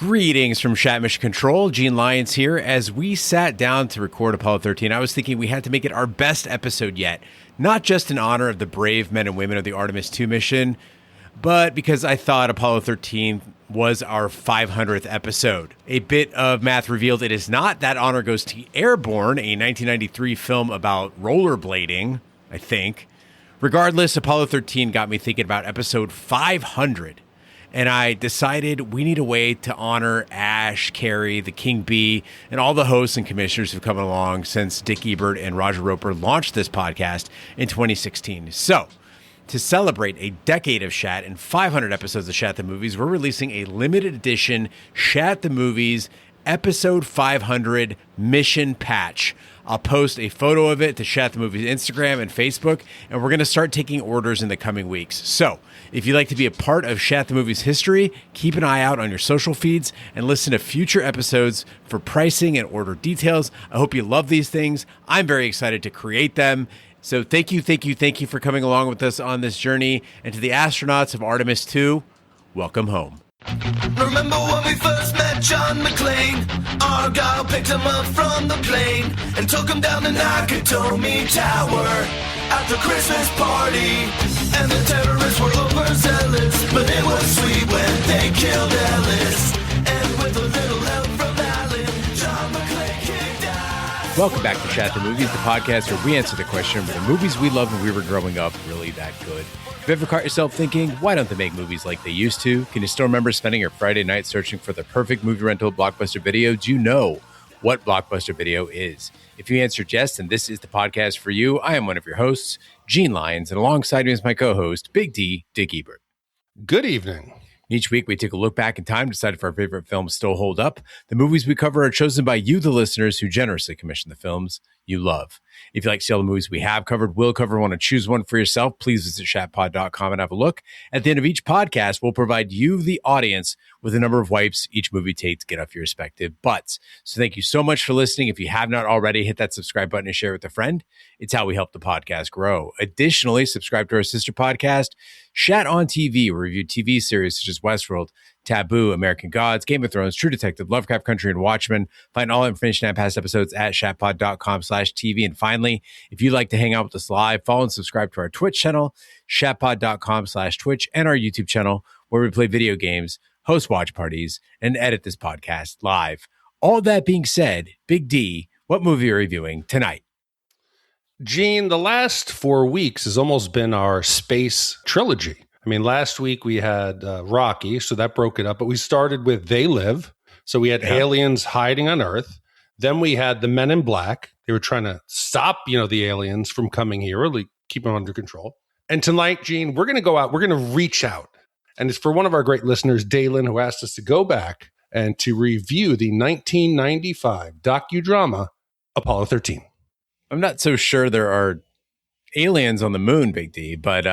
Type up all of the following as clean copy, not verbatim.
Greetings from Shat Mission Control. Gene Lyons here. As we sat down to record Apollo 13, I was thinking we had to make it our best episode yet. Not just in honor of the brave men and women of the Artemis 2 mission, but because I thought Apollo 13 was our 500th episode. A bit of math revealed it is not. That honor goes to Airborne, a 1993 film about rollerblading, I think. Regardless, Apollo 13 got me thinking about episode 500. And I decided we need a way to honor Ash, Carrie, the King Bee, and all the hosts and commissioners who've come along since Dick Ebert and Roger Roper launched this podcast in 2016. So, to celebrate a decade of Shat and 500 episodes of Shat the Movies, we're releasing a limited edition Shat the Movies episode 500 mission patch. I'll post a photo of it to Shat the Movies Instagram and Facebook, and we're going to start taking orders in the coming weeks. So, if you'd like to be a part of Shat the Movies history, keep an eye out on your social feeds and listen to future episodes for pricing and order details. I hope you love these things. I'm very excited to create them. So thank you for coming along with us on this journey. And to the astronauts of Artemis 2, welcome home. Remember when we first met John McClane? Argyle picked him up from the plane and took him down the Nakatomi Tower at the Christmas party. And the terrorists were overzealous, but it was sweet when they killed Ellis. And with a little help from Alan, John McClane kicked ass. Welcome back to Shat the Movies, the podcast where we answer the question, were the movies we loved when we were growing up really that good? If you ever caught yourself thinking, why don't they make movies like they used to? Can you still remember spending your Friday night searching for the perfect movie rental Blockbuster Video? Do you know what Blockbuster Video is? If you answered yes, then this is the podcast for you. I am one of your hosts, Gene Lyons, and alongside me is my co-host, Big D, Dick Ebert. Good evening. Each week, we take a look back in time, decide if our favorite films still hold up. The movies we cover are chosen by you, the listeners, who generously commission the films you love. If you like to see all the movies we have covered, will cover, want to choose one for yourself, please visit shatpod.com and have a look. At the end of each podcast, we'll provide you, the audience, with a number of wipes each movie takes to get off your respective butts. So thank you so much for listening. If you have not already, hit that subscribe button and share it with a friend. It's how we help the podcast grow. Additionally, subscribe to our sister podcast, Shat on TV. We review TV series such as Westworld, Taboo, American Gods, Game of Thrones, True Detective, Lovecraft Country, and Watchmen. Find all information on past episodes at shatpod.com/TV. And finally, if you'd like to hang out with us live, follow and subscribe to our Twitch channel, shatpod.com/Twitch, and our YouTube channel, where we play video games, host watch parties, and edit this podcast live. All that being said, Big D, what movie are we reviewing tonight? Gene, the last 4 weeks has almost been our space trilogy. I mean, last week we had Rocky, so that broke it up. But we started with They Live. So we had aliens hiding on Earth. Then we had the Men in Black. They were trying to stop, the aliens from coming here, or keep them under control. And tonight, Gene, we're going to go out. We're going to reach out. And it's for one of our great listeners, Dalen, who asked us to go back and to review the 1995 docudrama, Apollo 13. I'm not so sure there are aliens on the moon, Big D, but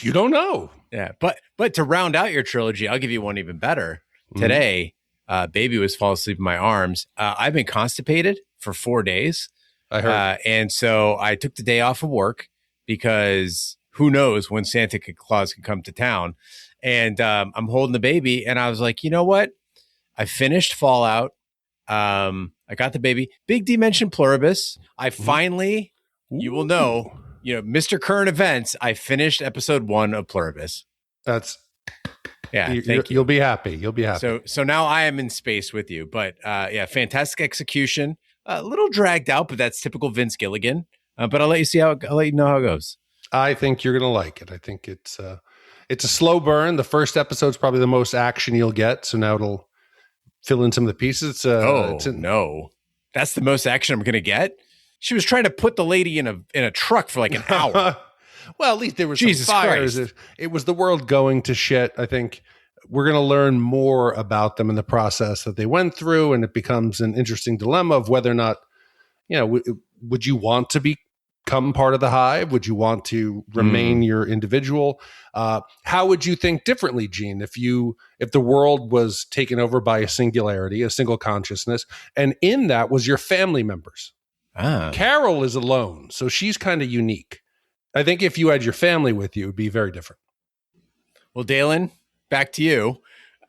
you don't know. Yeah, but to round out your trilogy, I'll give you one even better. Today, baby was falling asleep in my arms. I've been constipated for 4 days. I heard. And so I took the day off of work because who knows when Santa Claus can come to town. And I'm holding the baby, and I was like, you know what? I finished Fallout. I got the baby. Big D mentioned Pluribus. I finally, you will know, Mr. Current Events, I finished episode 1 of Pluribus. That's, thank you. You'll be happy. You'll be happy. So now I am in space with you. But fantastic execution. A little dragged out, but that's typical Vince Gilligan. But I'll let you know how it goes. I think you're going to like it. I think it's a slow burn. The first episode's probably the most action you'll get. So now it'll fill in some of the pieces. No. That's the most action I'm going to get? She was trying to put the lady in a truck for like an hour. Well, at least there was Jesus some fires. Christ. It was the world going to shit. I think we're going to learn more about them in the process that they went through, and it becomes an interesting dilemma of whether or not, would you want to become part of the hive? Would you want to remain your individual? How would you think differently, Gene, if the world was taken over by a singularity, a single consciousness, and in that was your family members? Carol is alone, so she's kind of unique. I think if you had your family with you, it would be very different. Well, Dalen, back to you.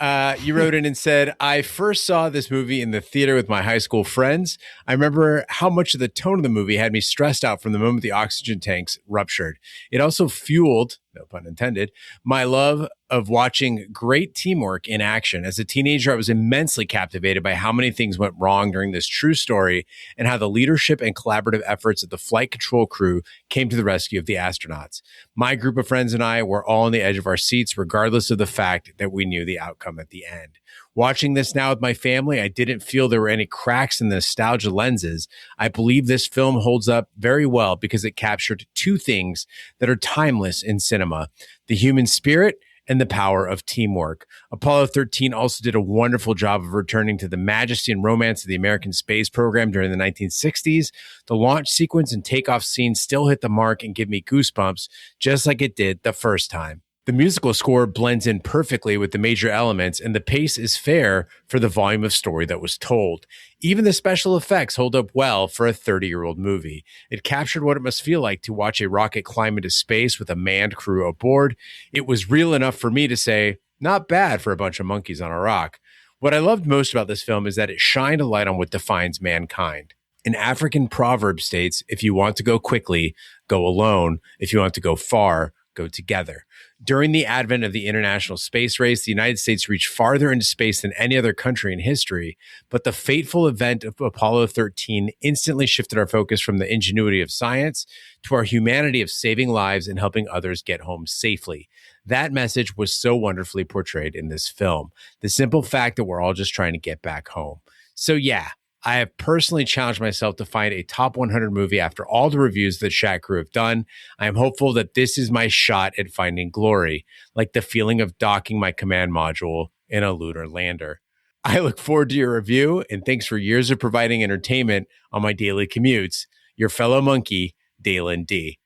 You wrote in and said, I first saw this movie in the theater with my high school friends. I remember how much of the tone of the movie had me stressed out from the moment the oxygen tanks ruptured. It also fueled, no pun intended, my love of watching great teamwork in action. As a teenager, I was immensely captivated by how many things went wrong during this true story and how the leadership and collaborative efforts of the flight control crew came to the rescue of the astronauts. My group of friends and I were all on the edge of our seats, regardless of the fact that we knew the outcome at the end. Watching this now with my family, I didn't feel there were any cracks in the nostalgia lenses. I believe this film holds up very well because it captured two things that are timeless in cinema: the human spirit and the power of teamwork. Apollo 13 also did a wonderful job of returning to the majesty and romance of the American space program during the 1960s. The launch sequence and takeoff scenes still hit the mark and give me goosebumps, just like it did the first time. The musical score blends in perfectly with the major elements, and the pace is fair for the volume of story that was told. Even the special effects hold up well for a 30-year-old movie. It captured what it must feel like to watch a rocket climb into space with a manned crew aboard. It was real enough for me to say, not bad for a bunch of monkeys on a rock. What I loved most about this film is that it shined a light on what defines mankind. An African proverb states, if you want to go quickly, go alone. If you want to go far, go together. During the advent of the international space race, the United States reached farther into space than any other country in history, but the fateful event of Apollo 13 instantly shifted our focus from the ingenuity of science to our humanity of saving lives and helping others get home safely. That message was so wonderfully portrayed in this film. The simple fact that we're all just trying to get back home. So yeah, I have personally challenged myself to find a top 100 movie after all the reviews that Shat Crew have done. I am hopeful that this is my shot at finding glory, like the feeling of docking my command module in a lunar lander. I look forward to your review, and thanks for years of providing entertainment on my daily commutes. Your fellow monkey, Dalen D.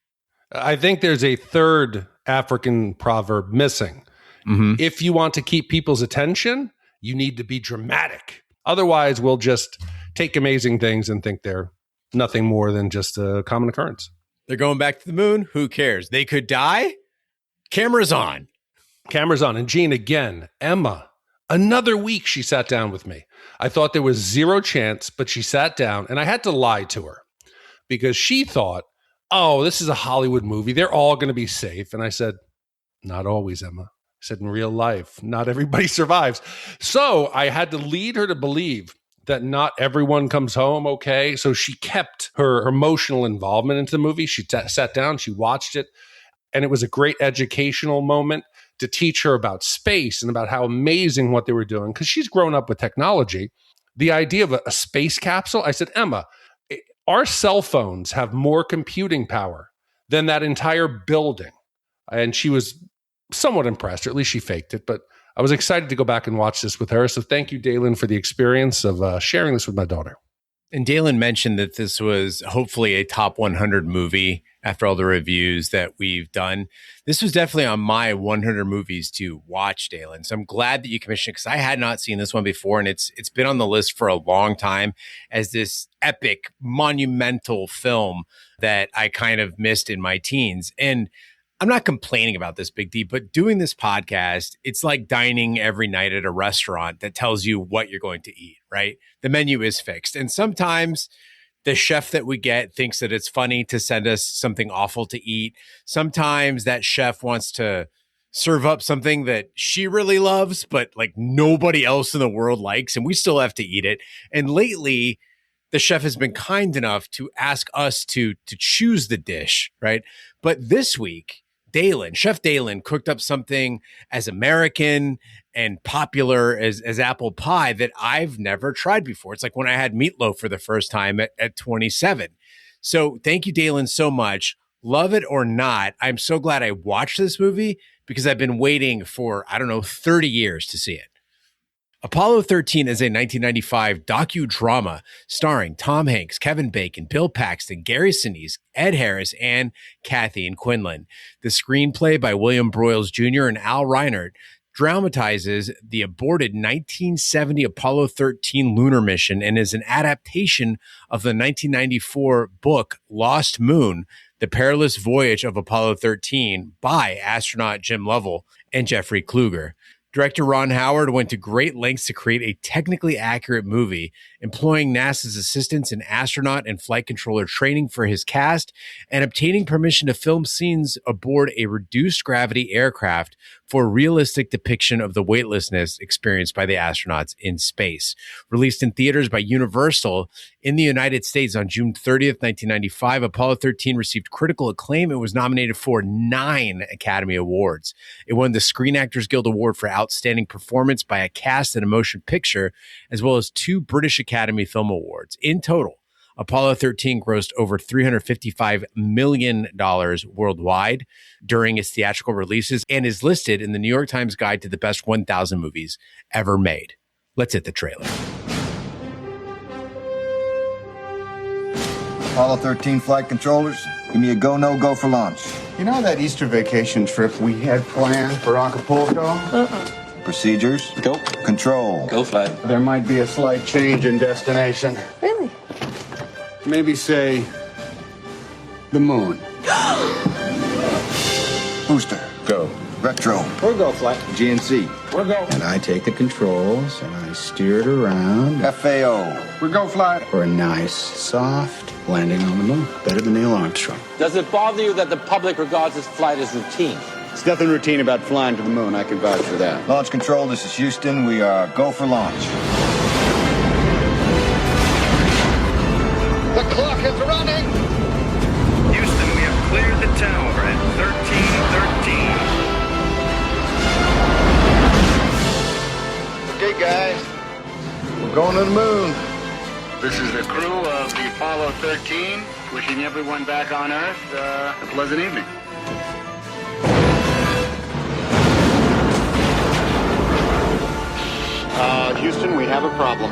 I think there's a third African proverb missing. If you want to keep people's attention, you need to be dramatic. Otherwise, we'll just take amazing things and think they're nothing more than just a common occurrence. They're going back to the moon. Who cares? They could die. Cameras on. Cameras on. And Gene, again, Emma, another week she sat down with me. I thought there was zero chance, but she sat down and I had to lie to her because she thought, oh, this is a Hollywood movie. They're all going to be safe. And I said, not always, Emma. I said, in real life, not everybody survives. So I had to lead her to believe that not everyone comes home okay. So she kept her emotional involvement into the movie. She sat down, she watched it, and it was a great educational moment to teach her about space and about how amazing what they were doing, because she's grown up with technology. The idea of a space capsule, I said, Emma, our cell phones have more computing power than that entire building. And she was somewhat impressed, or at least she faked it, but I was excited to go back and watch this with her. So thank you, Dalen, for the experience of sharing this with my daughter. And Dalen mentioned that this was hopefully a top 100 movie after all the reviews that we've done. This was definitely on my 100 movies to watch, Dalen. So I'm glad that you commissioned, because I had not seen this one before, and it's been on the list for a long time as this epic, monumental film that I kind of missed in my teens. And I'm not complaining about this, Big D, but doing this podcast, it's like dining every night at a restaurant that tells you what you're going to eat, right? The menu is fixed. And sometimes the chef that we get thinks that it's funny to send us something awful to eat. Sometimes that chef wants to serve up something that she really loves, but like nobody else in the world likes, and we still have to eat it. And lately, the chef has been kind enough to ask us to choose the dish, right? But this week, Chef Dalen cooked up something as American and popular as apple pie that I've never tried before. It's like when I had meatloaf for the first time at 27. So thank you, Dalen, so much. Love it or not, I'm so glad I watched this movie because I've been waiting for, 30 years to see it. Apollo 13 is a 1995 docudrama starring Tom Hanks, Kevin Bacon, Bill Paxton, Gary Sinise, Ed Harris, and Kathy and Quinlan. The screenplay by William Broyles Jr. and Al Reinert dramatizes the aborted 1970 Apollo 13 lunar mission and is an adaptation of the 1994 book Lost Moon, The Perilous Voyage of Apollo 13 by astronaut Jim Lovell and Jeffrey Kluger. Director Ron Howard went to great lengths to create a technically accurate movie, employing NASA's assistants in astronaut and flight controller training for his cast and obtaining permission to film scenes aboard a reduced gravity aircraft for realistic depiction of the weightlessness experienced by the astronauts in space. Released in theaters by Universal in the United States on June 30th, 1995, Apollo 13 received critical acclaim and was nominated for 9 Academy Awards. It won the Screen Actors Guild Award for Outstanding Performance by a Cast in a Motion Picture, as well as 2 British Academy Film Awards. In total, Apollo 13 grossed over $355 million worldwide during its theatrical releases and is listed in the New York Times Guide to the Best 1,000 Movies Ever Made. Let's hit the trailer. Apollo 13 flight controllers, give me a go, no-go for launch. You know that Easter vacation trip we had planned for Acapulco? Procedures. Go. Control. Go flight. There might be a slight change in destination. Really? Maybe say the moon. Booster. Go. Retro. We're go flight. GNC. We're go. And I take the controls and I steer it around. FAO. We're go flight. For a nice, soft landing on the moon. Better than Neil Armstrong. Does it bother you that the public regards this flight as routine? There's nothing routine about flying to the moon. I can vouch for that. Launch control, this is Houston. We are go for launch. The clock is running. Houston, we have cleared the tower at 1313. Okay, guys. We're going to the moon. This is the crew of the Apollo 13, wishing everyone back on Earth a pleasant evening. Houston, we have a problem.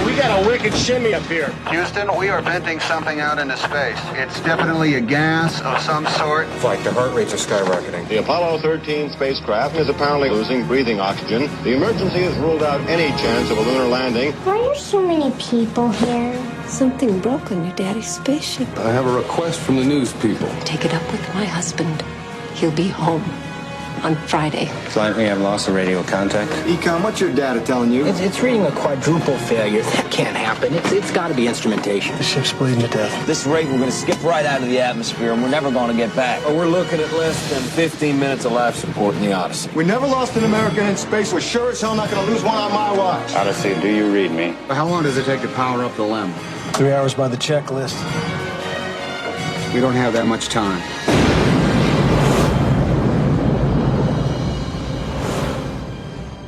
We got a wicked shimmy up here. Houston, we are venting something out into space. It's definitely a gas of some sort. Flight, the heart rates are skyrocketing. The Apollo 13 spacecraft is apparently losing breathing oxygen. The emergency has ruled out any chance of a lunar landing. Why are so many people here? Something broke on your daddy's spaceship. I have a request from the news people. Take it up with my husband. He'll be home on Friday. Flight, we have lost the radio contact. Econ, what's your data telling you? It's reading a quadruple failure. That can't happen. It's got to be instrumentation. The ship's bleeding to death. This rate, we're going to skip right out of the atmosphere, and we're never going to get back. We're looking at less than 15 minutes of life support in the Odyssey. We never lost an American in space. We're sure as hell not going to lose one on my watch. Odyssey, do you read me? How long does it take to power up the LEM? 3 hours by the checklist. We don't have that much time.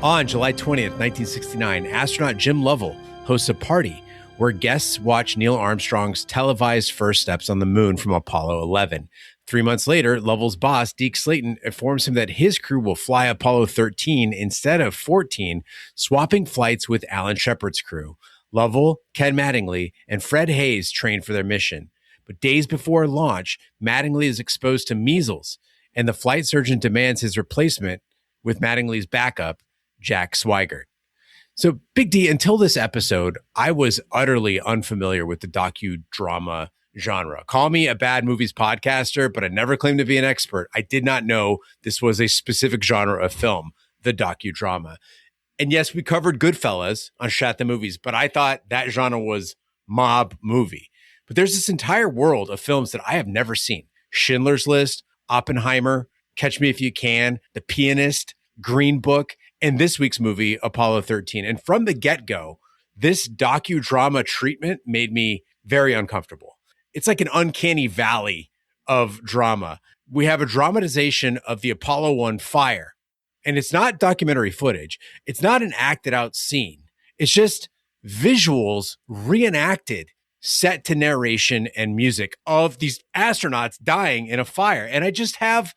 On July 20th, 1969, astronaut Jim Lovell hosts a party where guests watch Neil Armstrong's televised first steps on the moon from Apollo 11. 3 months later, Lovell's boss, Deke Slayton, informs him that his crew will fly Apollo 13 instead of 14, swapping flights with Alan Shepard's crew. Lovell, Ken Mattingly, and Fred Haise train for their mission. But days before launch, Mattingly is exposed to measles, and the flight surgeon demands his replacement with Mattingly's backup, Jack Swigert. So, Big D, until this episode, I was utterly unfamiliar with the docudrama genre. Call me a bad movies podcaster, but I never claimed to be an expert. I did not know this was a specific genre of film, the docudrama. And yes, we covered Goodfellas on Shat the Movies, but I thought that genre was mob movie. But there's this entire world of films that I have never seen. Schindler's List, Oppenheimer, Catch Me If You Can, The Pianist, Green Book, and this week's movie, Apollo 13. And from the get-go, this docudrama treatment made me very uncomfortable. It's like an uncanny valley of drama. We have a dramatization of the Apollo 1 fire, and it's not documentary footage. It's not an acted out scene. It's just visuals reenacted, set to narration and music of these astronauts dying in a fire. And I just have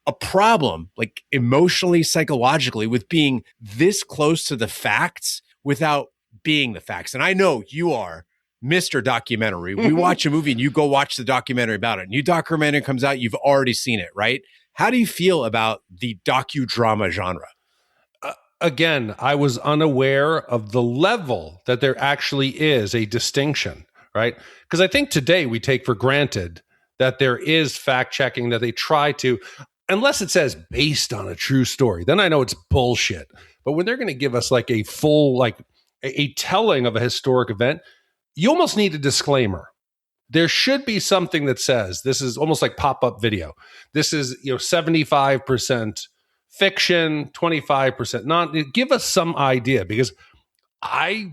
a problem, like emotionally, psychologically, with being this close to the facts without being the facts. And I know you are Mr. Documentary. We watch a movie and you go watch the documentary about it. New documentary comes out, you've already seen it, right? How do you feel about the docudrama genre? Again, I was unaware of the level that there actually is a distinction, right? Because I think today we take for granted that there is fact checking, that they try to. unless it says based on a true story, then I know it's bullshit. But when they're going to give us like a full, like a telling of a historic event, you almost need a disclaimer. There should be something that says this is almost like pop-up video. This is, 75% fiction, 25% not. Give us some idea, because I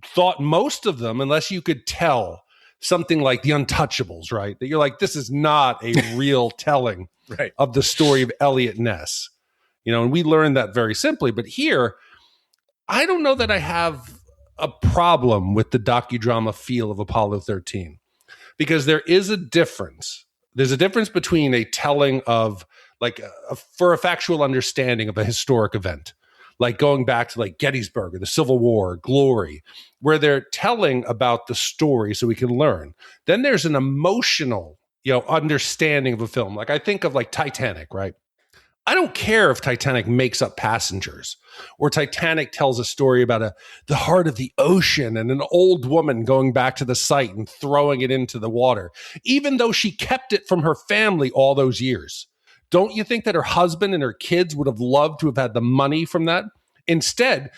thought most of them, unless you could tell something like The Untouchables, right? That you're like, this is not a real telling right. of the story of Elliot Ness. And we learned that very simply. But here, I don't know that I have a problem with the docudrama feel of Apollo 13, because there is a difference. There's a difference between a telling of for a factual understanding of a historic event, like going back to like Gettysburg or the Civil War, Glory, where they're telling about the story so we can learn. Then there's an emotional, understanding of a film. Like I think of like Titanic, right? I don't care if Titanic makes up passengers, or Titanic tells a story about the heart of the ocean and an old woman going back to the site and throwing it into the water, even though she kept it from her family all those years. Don't you think that her husband and her kids would have loved to have had the money from that? Instead,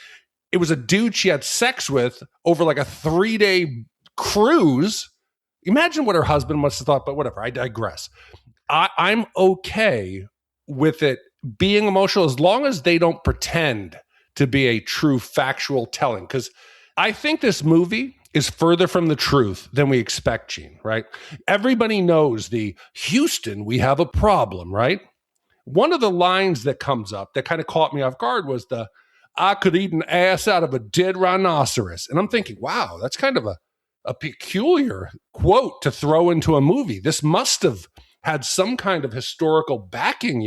it was a dude she had sex with over like a 3-day cruise. Imagine what her husband must have thought, but whatever, I digress. I'm okay with it being emotional as long as they don't pretend to be a true factual telling. Because I think this movie is further from the truth than we expect, Gene, right? Everybody knows the Houston, we have a problem, right? One of the lines that comes up that kind of caught me off guard was I could eat an ass out of a dead rhinoceros. And I'm thinking, wow, that's kind of a peculiar quote to throw into a movie. This must have had some kind of historical backing,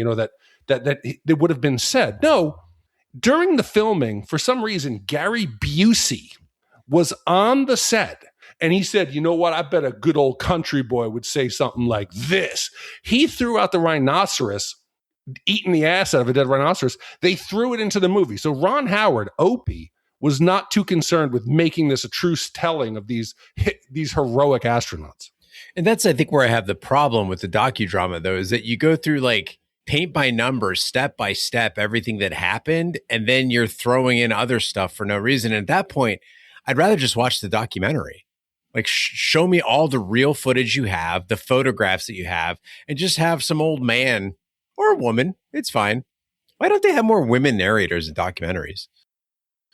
that would have been said. No, during the filming, for some reason, Gary Busey was on the set, and he said, you know what, I bet a good old country boy would say something like this. He threw out the rhinoceros, eating the ass out of a dead rhinoceros. They threw it into the movie. So Ron Howard, Opie, was not too concerned with making this a true telling of these heroic astronauts. And that's, I think, where I have the problem with the docudrama, though, is that you go through like paint by numbers, step by step, everything that happened, and then you're throwing in other stuff for no reason. And at that point, I'd rather just watch the documentary. Like, show me all the real footage you have, the photographs that you have, and just have some old man or a woman. It's fine. Why don't they have more women narrators in documentaries?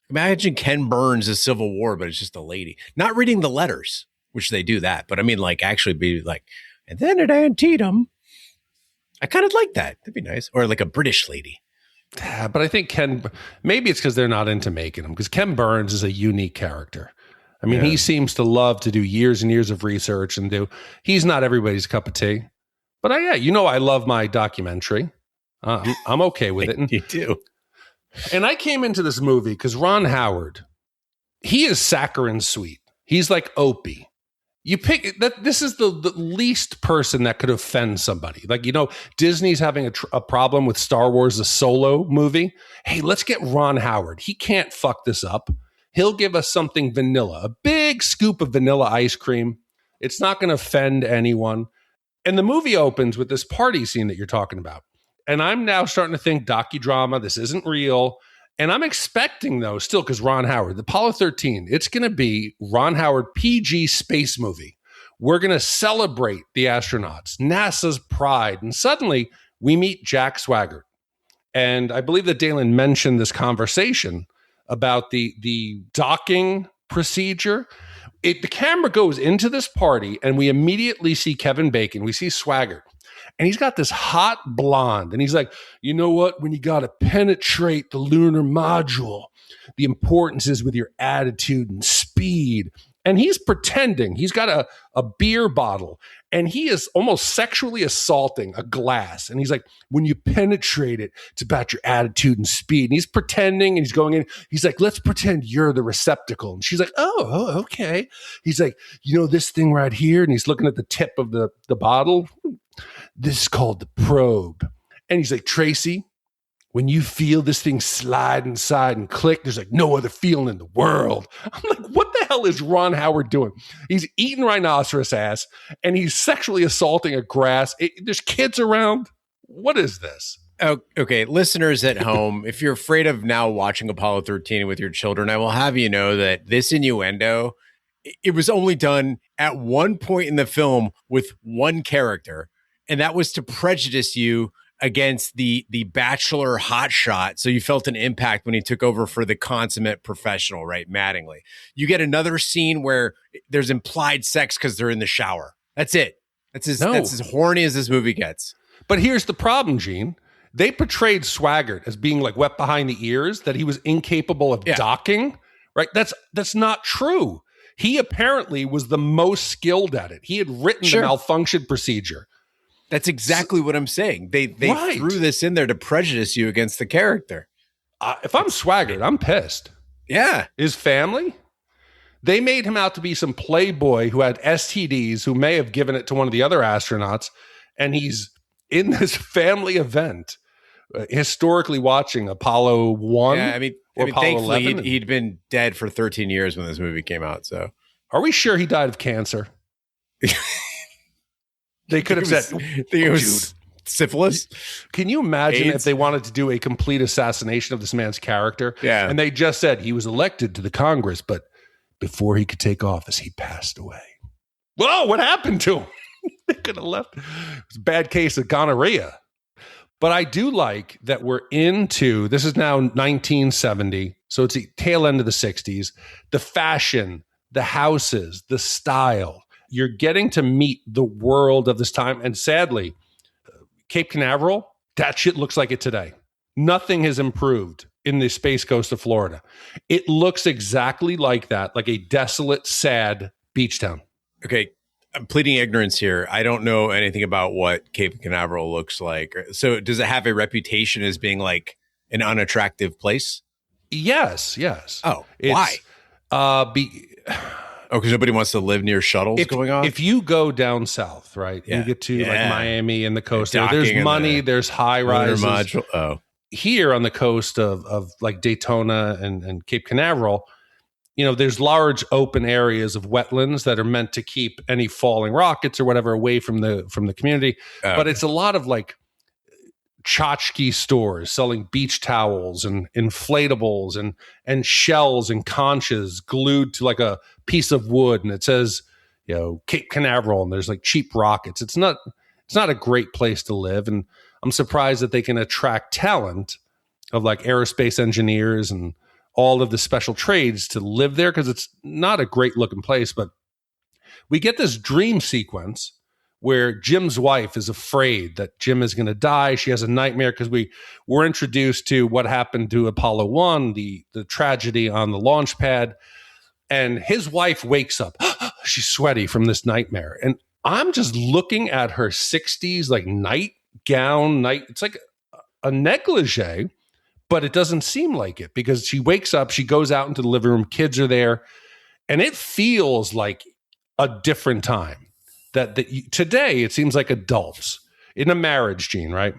Imagine Ken Burns' as Civil War, but it's just a lady. Not reading the letters, which they do that. But I mean, like, actually be like, and then at Antietam. I kind of like that. That'd be nice. Or like a British lady. Yeah, but I think maybe it's because they're not into making them, because Ken Burns is a unique character. I mean, he seems to love to do years and years of research he's not everybody's cup of tea. But I love my documentary. I'm okay with it. You do. And I came into this movie because Ron Howard, he is saccharine sweet. He's like Opie. You pick that. This is the least person that could offend somebody. Like, Disney's having a problem with Star Wars, the Solo movie. Hey, let's get Ron Howard. He can't fuck this up. He'll give us something vanilla, a big scoop of vanilla ice cream. It's not going to offend anyone. And the movie opens with this party scene that you're talking about. And I'm now starting to think docudrama, this isn't real. And I'm expecting, though, still, because Ron Howard, the Apollo 13, it's going to be Ron Howard PG space movie. We're going to celebrate the astronauts, NASA's pride. And suddenly we meet Jack Swigert. And I believe that Dalen mentioned this conversation about the docking procedure. The camera goes into this party and we immediately see Kevin Bacon. We see Swigert. And he's got this hot blonde. And he's like, you know what? When you got to penetrate the lunar module, the importance is with your attitude and speed. And he's pretending. He's got a beer bottle. And he is almost sexually assaulting a glass. And he's like, when you penetrate it, it's about your attitude and speed. And he's pretending and he's going in. He's like, let's pretend you're the receptacle. And she's like, oh, okay. He's like, this thing right here. And he's looking at the tip of the bottle. This is called the probe. And he's like, Tracy, when you feel this thing slide inside and click, there's like no other feeling in the world. I'm like, what the hell is Ron Howard doing? He's eating rhinoceros ass and he's sexually assaulting a grass. There's kids around. What is this? Oh, okay, listeners at home, if you're afraid of now watching Apollo 13 with your children, I will have you know that this innuendo, it was only done at one point in the film with one character, and that was to prejudice you against the bachelor hotshot, so you felt an impact when he took over for the consummate professional, right, Mattingly. You get another scene where there's implied sex because they're in the shower. That's it. That's as horny as this movie gets. But here's the problem, Gene. They portrayed Swigert as being like wet behind the ears, that he was incapable of docking, right? That's not true. He apparently was the most skilled at it. He had written the malfunction procedure. That's exactly what I'm saying. They threw this in there to prejudice you against the character. If I'm Swigert, I'm pissed. Yeah. His family, they made him out to be some playboy who had STDs, who may have given it to one of the other astronauts, and he's in this family event, historically watching Apollo 1. Yeah, I mean thankfully he'd been dead for 13 years when this movie came out. So, are we sure he died of cancer? They could have said, it was syphilis. Can you imagine AIDS? if they wanted to do a complete assassination of this man's character? Yeah. And they just said he was elected to the Congress, but before he could take office, he passed away. Whoa, what happened to him? They could have left. It was a bad case of gonorrhea. But I do like that we're into, this is now 1970, so it's the tail end of the 60s. The fashion, the houses, the style. You're getting to meet the world of this time. And sadly, Cape Canaveral, that shit looks like it today. Nothing has improved in the Space Coast of Florida. It looks exactly like that, like a desolate, sad beach town. Okay, I'm pleading ignorance here. I don't know anything about what Cape Canaveral looks like. So does it have a reputation as being like an unattractive place? Yes. Oh, why? Because nobody wants to live near shuttles going on? If you go down south, right, you get to like Miami and the coast, there's money, there's high rises. Here on the coast of like Daytona and Cape Canaveral, you know, there's large open areas of wetlands that are meant to keep any falling rockets or whatever away from the community. But it's a lot of like tchotchke stores selling beach towels and inflatables and shells and conchas glued to like a piece of wood, and it says, you know, Cape Canaveral, and there's like cheap rockets. It's not a great place to live, and I'm surprised that they can attract talent of like aerospace engineers and all of the special trades to live there, because it's not a great looking place. But we get this dream sequence where Jim's wife is afraid that Jim is going to die. She has a nightmare because we're introduced to what happened to Apollo 1, the tragedy on the launch pad. And his wife wakes up. She's sweaty from this nightmare. And I'm just looking at her 60s, like nightgown, it's like a negligee, but it doesn't seem like it, because she wakes up, she goes out into the living room, kids are there, and it feels like a different time. Today, it seems like adults in a marriage, Gene, right?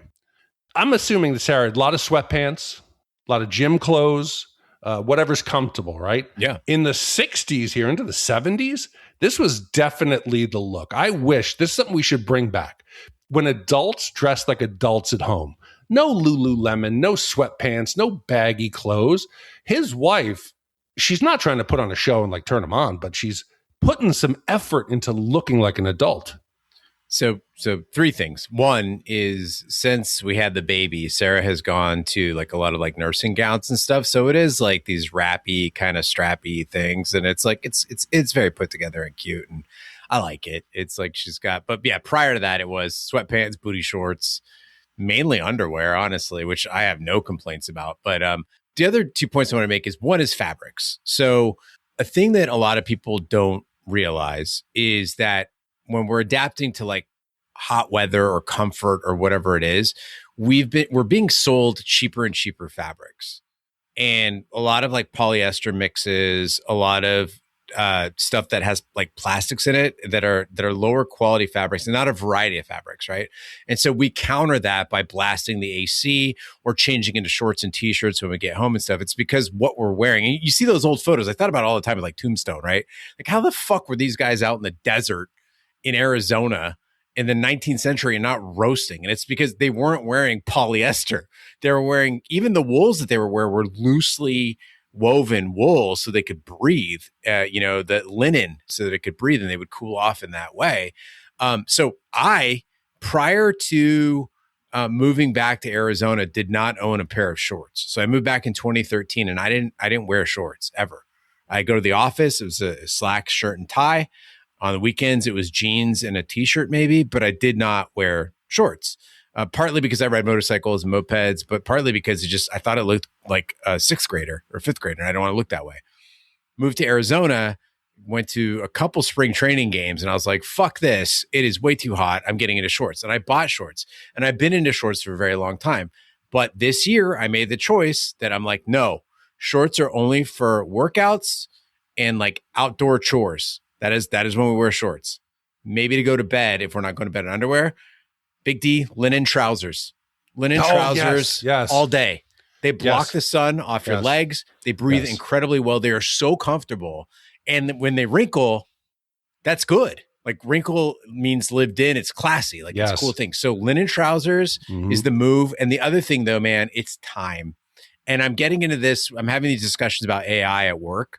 I'm assuming that Sarah had a lot of sweatpants, a lot of gym clothes, whatever's comfortable, right? Yeah. In the 60s here into the 70s, this was definitely the look. I wish this is something we should bring back. When adults dress like adults at home, no Lululemon, no sweatpants, no baggy clothes. His wife, she's not trying to put on a show and like turn them on, but she's putting some effort into looking like an adult. So three things. One is, since we had the baby, Sarah has gone to like a lot of like nursing gowns and stuff. So it is like these wrappy kind of strappy things. And it's like, it's very put together and cute. And I like it. It's like she's got, but yeah, prior to that, it was sweatpants, booty shorts, mainly underwear, honestly, which I have no complaints about. But the other 2 points I want to make is, one is fabrics. So a thing that a lot of people don't realize is that when we're adapting to like hot weather or comfort or whatever it is, we're being sold cheaper and cheaper fabrics, and a lot of like polyester mixes, a lot of stuff that has like plastics in it that are lower quality fabrics, and not a variety of fabrics, right? And so we counter that by blasting the AC or changing into shorts and t-shirts when we get home and stuff. It's because what we're wearing, and you see those old photos, I thought about it all the time with like Tombstone, right? Like, how the fuck were these guys out in the desert in Arizona in the 19th century and not roasting. And it's because they weren't wearing polyester. They were wearing, even the wools that they were wearing were loosely woven wool so they could breathe, the linen so that it could breathe and they would cool off in that way. So I, prior to moving back to Arizona, did not own a pair of shorts. So I moved back in 2013 and I didn't wear shorts ever. I go to the office. It was a slack shirt and tie. On the weekends, it was jeans and a t-shirt maybe, but I did not wear shorts. Partly because I ride motorcycles and mopeds, but partly because I thought it looked like a sixth grader or fifth grader, and I don't want to look that way. Moved to Arizona, went to a couple spring training games, and I was like, fuck this. It is way too hot. I'm getting into shorts. And I bought shorts, and I've been into shorts for a very long time. But this year, I made the choice that I'm like, no, shorts are only for workouts and like outdoor chores. That is when we wear shorts. Maybe to go to bed if we're not going to bed in underwear. Big D, linen trousers. Yes. All day. They block the sun off your legs. They breathe incredibly well. They are so comfortable. And when they wrinkle, that's good. Like wrinkle means lived in. It's classy. Like it's a cool thing. So linen trousers is the move. And the other thing though, man, it's time. And I'm getting into this. I'm having these discussions about AI at work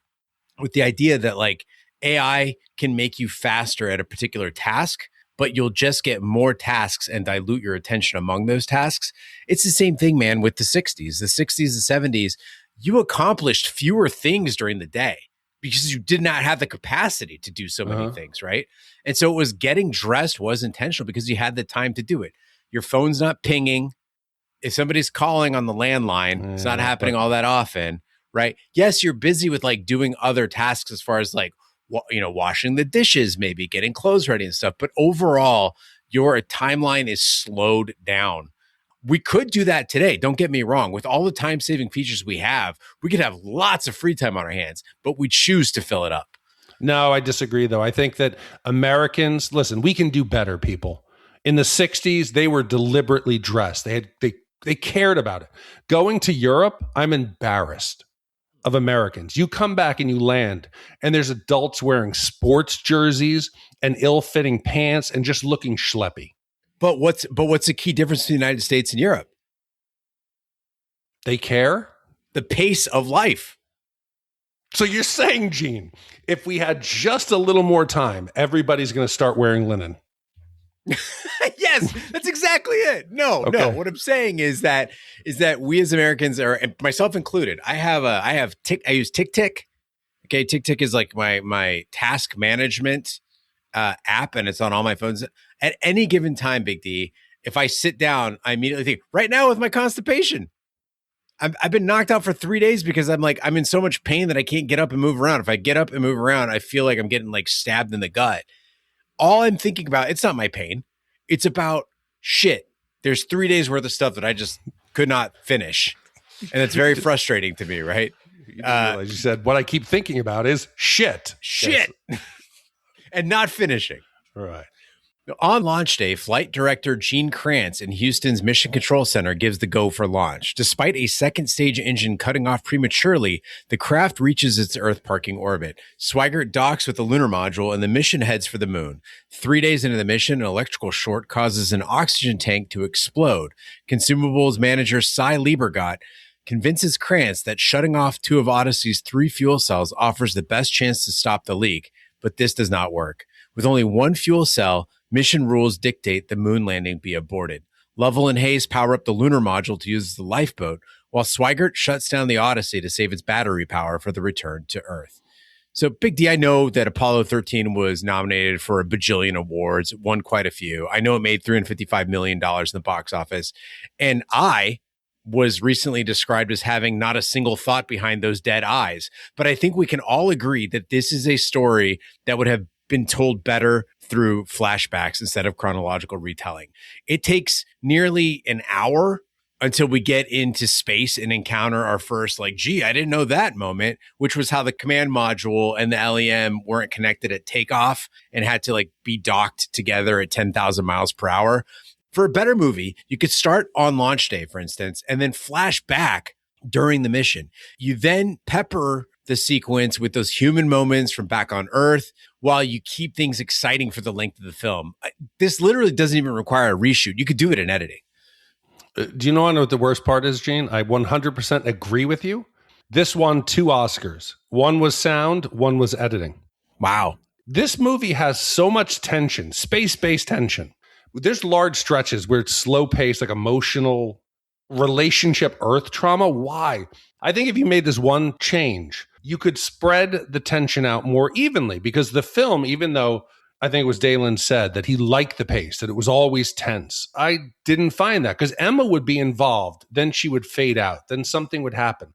with the idea that like AI can make you faster at a particular task, but you'll just get more tasks and dilute your attention among those tasks. It's the same thing, man, with the 60s, the 70s. You accomplished fewer things during the day because you did not have the capacity to do so many things, right? And so it was getting dressed was intentional because you had the time to do it. Your phone's not pinging. If somebody's calling on the landline, it's not happening all that often, right? Yes, you're busy with like doing other tasks as far as like, washing the dishes, maybe getting clothes ready and stuff. But overall, your timeline is slowed down. We could do that today. Don't get me wrong. With all the time-saving features we could have lots of free time on our hands, but we choose to fill it up. No, I disagree, though. I think that Americans, listen, we can do better, people. In the 60s, they were deliberately dressed. They cared about it. Going to Europe, I'm embarrassed of Americans. You come back and you land, and there's adults wearing sports jerseys and ill-fitting pants and just looking schleppy. But what's the key difference between the United States and Europe? They care? The pace of life. So you're saying, Gene, if we had just a little more time, everybody's going to start wearing linen? Yes, that's exactly it. No. What I'm saying is that we as Americans are, and myself included, I use TickTick. Okay, TickTick is like my task management app, and it's on all my phones. At any given time, Big D, if I sit down, I immediately think. Right now, with my constipation, I've been knocked out for 3 days because I'm in so much pain that I can't get up and move around. If I get up and move around, I feel like I'm getting like stabbed in the gut. All I'm thinking about, it's not my pain. It's about shit. There's 3 days worth of stuff that I just could not finish. And it's very frustrating to me, right? You said, what I keep thinking about is shit. Shit. Yes. And not finishing. All right. On launch day, flight director Gene Kranz in Houston's Mission Control Center gives the go for launch. Despite a second stage engine cutting off prematurely, the craft reaches its Earth parking orbit. Swigert docks with the lunar module and the mission heads for the moon. 3 days into the mission, an electrical short causes an oxygen tank to explode. Consumables manager Cy Liebergott convinces Kranz that shutting off two of Odyssey's 3 fuel cells offers the best chance to stop the leak, but this does not work. With only one fuel cell, mission rules dictate the moon landing be aborted. Lovell and Haise power up the lunar module to use as the lifeboat, while Swigert shuts down the Odyssey to save its battery power for the return to Earth. So, Big D, I know that Apollo 13 was nominated for a bajillion awards, won quite a few. I know it made $355 million in the box office. And I was recently described as having not a single thought behind those dead eyes. But I think we can all agree that this is a story that would have been told better through flashbacks instead of chronological retelling. It takes nearly an hour until we get into space and encounter our first, like, gee, I didn't know that moment, which was how the command module and the LEM weren't connected at takeoff and had to like be docked together at 10,000 miles per hour. For a better movie, you could start on launch day, for instance, and then flash back during the mission. You then pepper the sequence with those human moments from back on Earth while you keep things exciting for the length of the film. This literally doesn't even require a reshoot. You could do it in editing. Do you know what the worst part is, Gene? I 100% agree with you. This won 2 Oscars. One was sound, one was editing. Wow. This movie has so much tension, space-based tension. There's large stretches where it's slow-paced, like emotional relationship Earth trauma. Why? I think if you made this one change, you could spread the tension out more evenly, because the film, even though I think it was Dalen said that he liked the pace, that it was always tense, I didn't find that, because Emma would be involved, then she would fade out, then something would happen.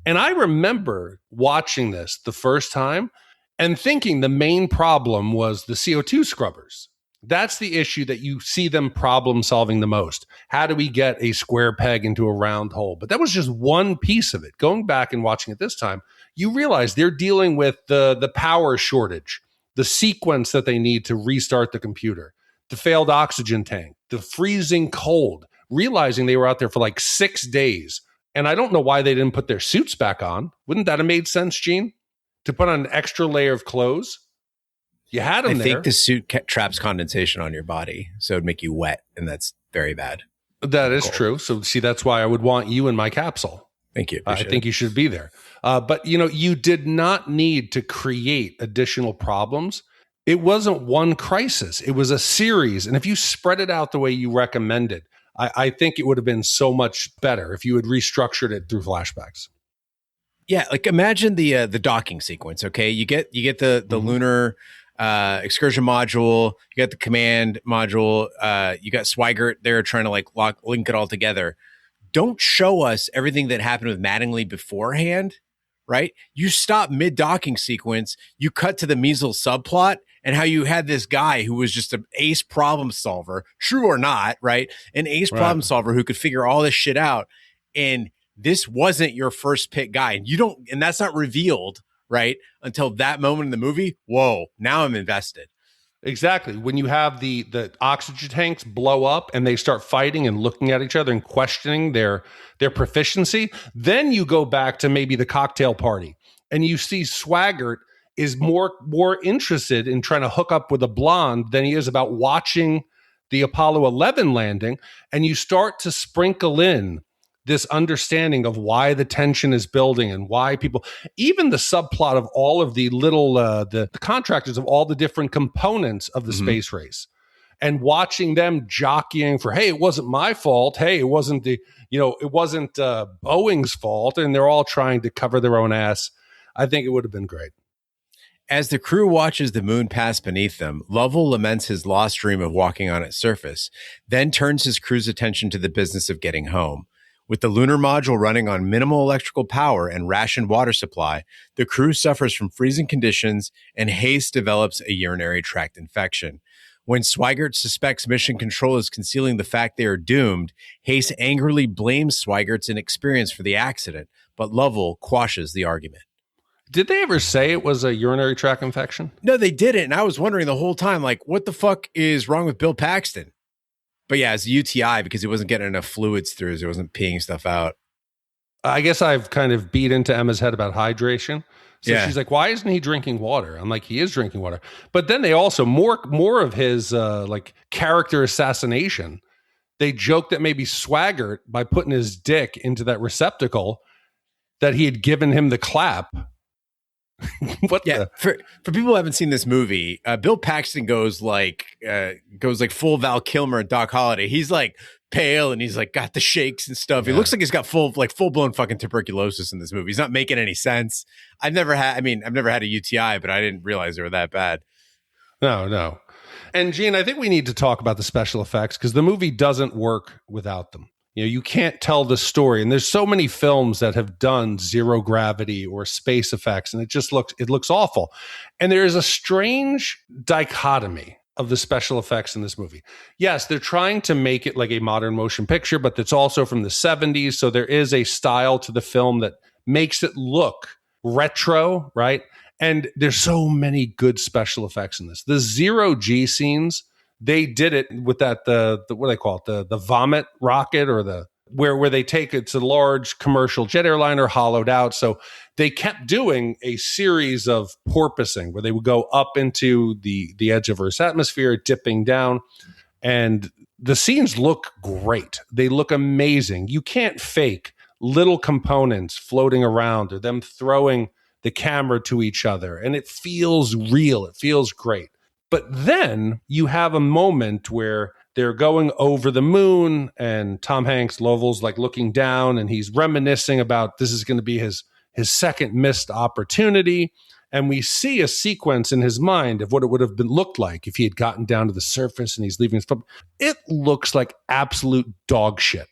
And I remember watching this the first time and thinking the main problem was the CO2 scrubbers. That's the issue that you see them problem solving the most. How do we get a square peg into a round hole? But that was just one piece of it. Going back and watching it this time, you realize they're dealing with the power shortage, the sequence that they need to restart the computer, the failed oxygen tank, the freezing cold, realizing they were out there for like 6 days. And I don't know why they didn't put their suits back on. Wouldn't that have made sense, Gene? To put on an extra layer of clothes? You had them there. I think the suit traps condensation on your body, so it'd make you wet, and that's very bad. That is true. So see, that's why I would want you in my capsule. Thank you. I think you should be there. But, you did not need to create additional problems. It wasn't one crisis. It was a series. And if you spread it out the way you recommended, I think it would have been so much better if you had restructured it through flashbacks. Yeah, like imagine the docking sequence. Okay, you get the lunar excursion module, you got the command module, you got Swigert there trying to link it all together. Don't show us everything that happened with Mattingly beforehand, right? You stop mid docking sequence, you cut to the measles subplot, and how you had this guy who was just an ace problem solver, true or not, right? An ace problem solver who could figure all this shit out. And this wasn't your first pick guy. And that's not revealed, right? Until that moment in the movie. Whoa, now I'm invested. Exactly. When you have the oxygen tanks blow up and they start fighting and looking at each other and questioning their proficiency, then you go back to maybe the cocktail party and you see Swigert is more interested in trying to hook up with a blonde than he is about watching the Apollo 11 landing. And you start to sprinkle in this understanding of why the tension is building and why people, even the subplot of all of the little, the contractors of all the different components of the space race, and watching them jockeying for, hey, it wasn't my fault. Hey, it wasn't Boeing's fault. And they're all trying to cover their own ass. I think it would have been great. As the crew watches the moon pass beneath them, Lovell laments his lost dream of walking on its surface, then turns his crew's attention to the business of getting home. With the lunar module running on minimal electrical power and rationed water supply, the crew suffers from freezing conditions, and Haise develops a urinary tract infection. When Swigert suspects Mission Control is concealing the fact they are doomed, Haise angrily blames Swigert's inexperience for the accident, but Lovell quashes the argument. Did they ever say it was a urinary tract infection? No, they didn't. And I was wondering the whole time, what the fuck is wrong with Bill Paxton? But yeah, it's a UTI because he wasn't getting enough fluids through, so he wasn't peeing stuff out. I guess I've kind of beat into Emma's head about hydration. So she's like, why isn't he drinking water? I'm like, he is drinking water. But then they also, more of his character assassination, they joked that maybe Swigert, by putting his dick into that receptacle, that he had given him the clap. For people who haven't seen this movie, Bill Paxton goes like full Val Kilmer and Doc Holliday. He's like pale and he's like got the shakes and stuff. He looks like he's got full blown fucking tuberculosis in this movie. He's not making any sense. I've never had a UTI, but I didn't realize they were that bad. No. And Gene, I think we need to talk about the special effects because the movie doesn't work without them. You can't tell the story. And there's so many films that have done zero gravity or space effects, and it looks awful. And there is a strange dichotomy of the special effects in this movie. Yes, they're trying to make it like a modern motion picture, but it's also from the 70s. So there is a style to the film that makes it look retro, right? And there's so many good special effects in this. The zero G scenes, they did it with that, what do they call it? The vomit rocket or the where they take it's a large commercial jet airliner hollowed out. So they kept doing a series of porpoising where they would go up into the edge of Earth's atmosphere, dipping down. And the scenes look great. They look amazing. You can't fake little components floating around or them throwing the camera to each other. And it feels real. It feels great. But then you have a moment where they're going over the moon and Tom Hanks, Lovell's like looking down and he's reminiscing about this is going to be his second missed opportunity. And we see a sequence in his mind of what it would have looked like if he had gotten down to the surface and he's leaving his phone. It looks like absolute dog shit.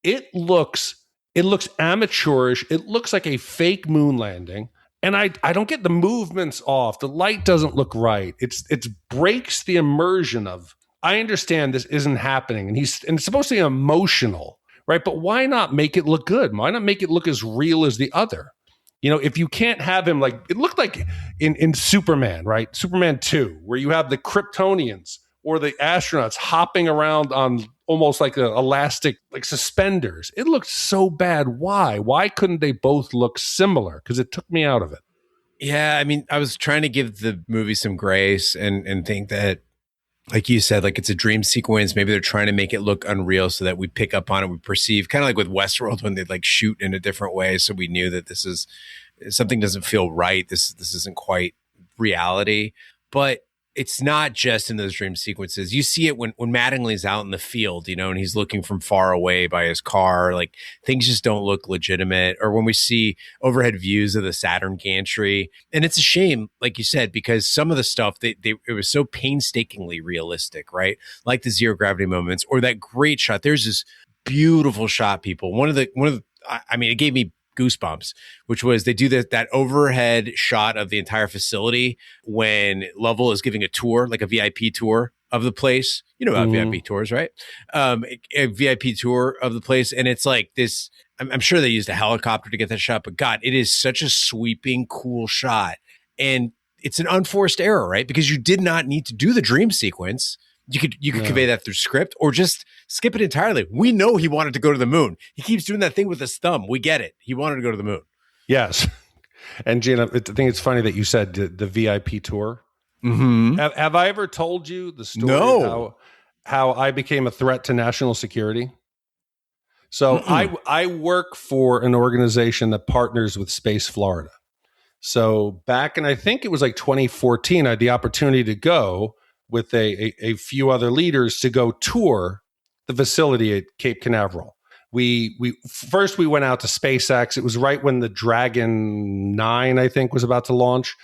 It looks amateurish. It looks like a fake moon landing. And I don't get the movements off. The light doesn't look right. It breaks the immersion of, I understand this isn't happening. And it's supposed to be emotional, right? But why not make it look good? Why not make it look as real as the other? You know, if you can't have him like, it looked like in Superman, right? Superman 2, where you have the Kryptonians or the astronauts hopping around on almost like elastic, like suspenders. It looked so bad. Why? Why couldn't they both look similar? Because it took me out of it. Yeah, I mean, I was trying to give the movie some grace and think that, like you said, like it's a dream sequence. Maybe they're trying to make it look unreal so that we pick up on it, we perceive, kind of like with Westworld when they like shoot in a different way. So we knew that this is something doesn't feel right. This isn't quite reality, but it's not just in those dream sequences. You see it when Mattingly's out in the field, you know, and he's looking from far away by his car, like things just don't look legitimate. Or when we see overhead views of the Saturn gantry. And it's a shame, like you said, because some of the stuff, it was so painstakingly realistic, right? Like the zero gravity moments or that great shot. There's this beautiful shot, people. One of the, I mean, it gave me goosebumps, which was they do that overhead shot of the entire facility when Lovell is giving a tour, like a VIP tour of the place. You know about VIP tours, right? A VIP tour of the place. And it's like this, I'm sure they used a helicopter to get that shot, but God, it is such a sweeping, cool shot. And it's an unforced error, right? Because you did not need to do the dream sequence. You could convey that through script or just skip it entirely. We know he wanted to go to the moon. He keeps doing that thing with his thumb. We get it. He wanted to go to the moon. Yes. And Gina, I think it's funny that you said the VIP tour. Mm-hmm. Have I ever told you the story of how I became a threat to national security? So I work for an organization that partners with Space Florida. So back in, I think it was like 2014, I had the opportunity to go with a few other leaders to go tour the facility at Cape Canaveral. We went out to SpaceX. It was right when the Dragon 9, I think, was about to launch.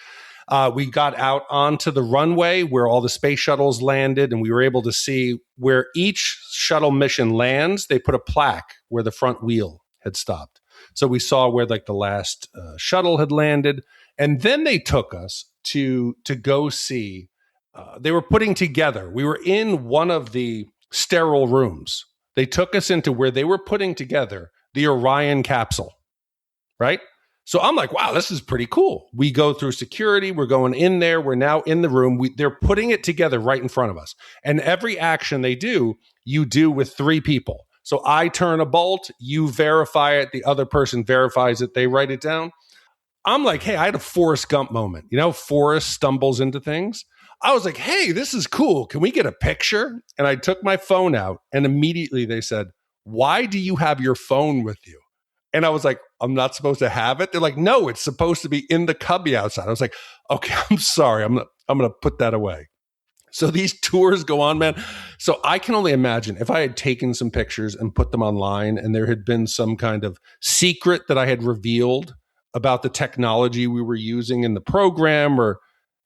We got out onto the runway where all the space shuttles landed, and we were able to see where each shuttle mission lands. They put a plaque where the front wheel had stopped. So we saw where like the last shuttle had landed. And then they took us to go see. They were putting together. We were in one of the sterile rooms. They took us into where they were putting together the Orion capsule, right? So I'm like, wow, this is pretty cool. We go through security. We're going in there. We're now in the room. They're putting it together right in front of us. And every action they do, you do with 3 people. So I turn a bolt, you verify it, the other person verifies it, they write it down. I'm like, hey, I had a Forrest Gump moment. You know, Forrest stumbles into things. I was like, hey, this is cool. Can we get a picture? And I took my phone out and immediately they said, why do you have your phone with you? And I was like, I'm not supposed to have it. They're like, no, it's supposed to be in the cubby outside. I was like, okay, I'm sorry. I'm going to put that away. So these tours go on, man. So I can only imagine if I had taken some pictures and put them online and there had been some kind of secret that I had revealed about the technology we were using in the program, or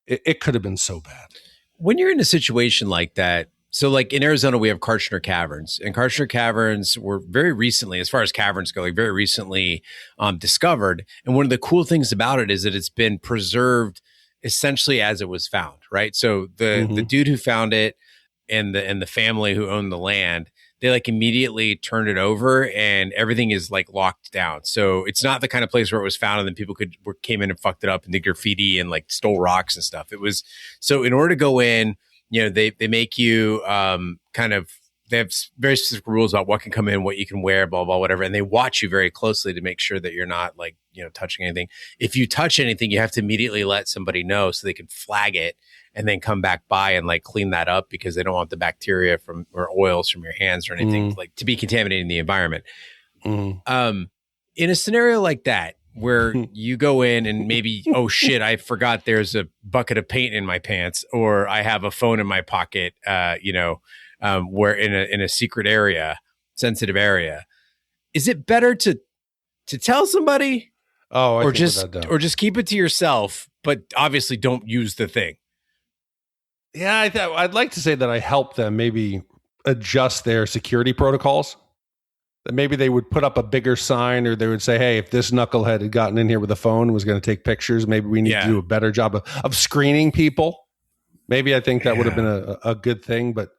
it could have been so bad. When you're in a situation like that, so like in Arizona, we have Kartchner Caverns, and Kartchner Caverns were very recently, as far as caverns go, like very recently discovered. And one of the cool things about it is that it's been preserved essentially as it was found, right? So the dude who found it and the family who owned the land, they like immediately turned it over and everything is like locked down. So it's not the kind of place where it was found and then people came in and fucked it up and did graffiti and like stole rocks and stuff. It was, so in order to go in, you know, they make you kind of they have very specific rules about what can come in, what you can wear, blah, blah, whatever. And they watch you very closely to make sure that you're not like, touching anything. If you touch anything, you have to immediately let somebody know so they can flag it and then come back by and like clean that up because they don't want the bacteria from or oils from your hands or anything like to be contaminating the environment. In a scenario like that, where you go in and maybe, oh shit, I forgot there's a bucket of paint in my pants, or I have a phone in my pocket, where in a secret area, sensitive area, is it better to tell somebody, or just keep it to yourself, but obviously don't use the thing? Yeah, I'd like to say that I help them maybe adjust their security protocols. That maybe they would put up a bigger sign, or they would say, hey, if this knucklehead had gotten in here with a phone and was going to take pictures, maybe we need to do a better job of screening people. Maybe I think that would have been a good thing. But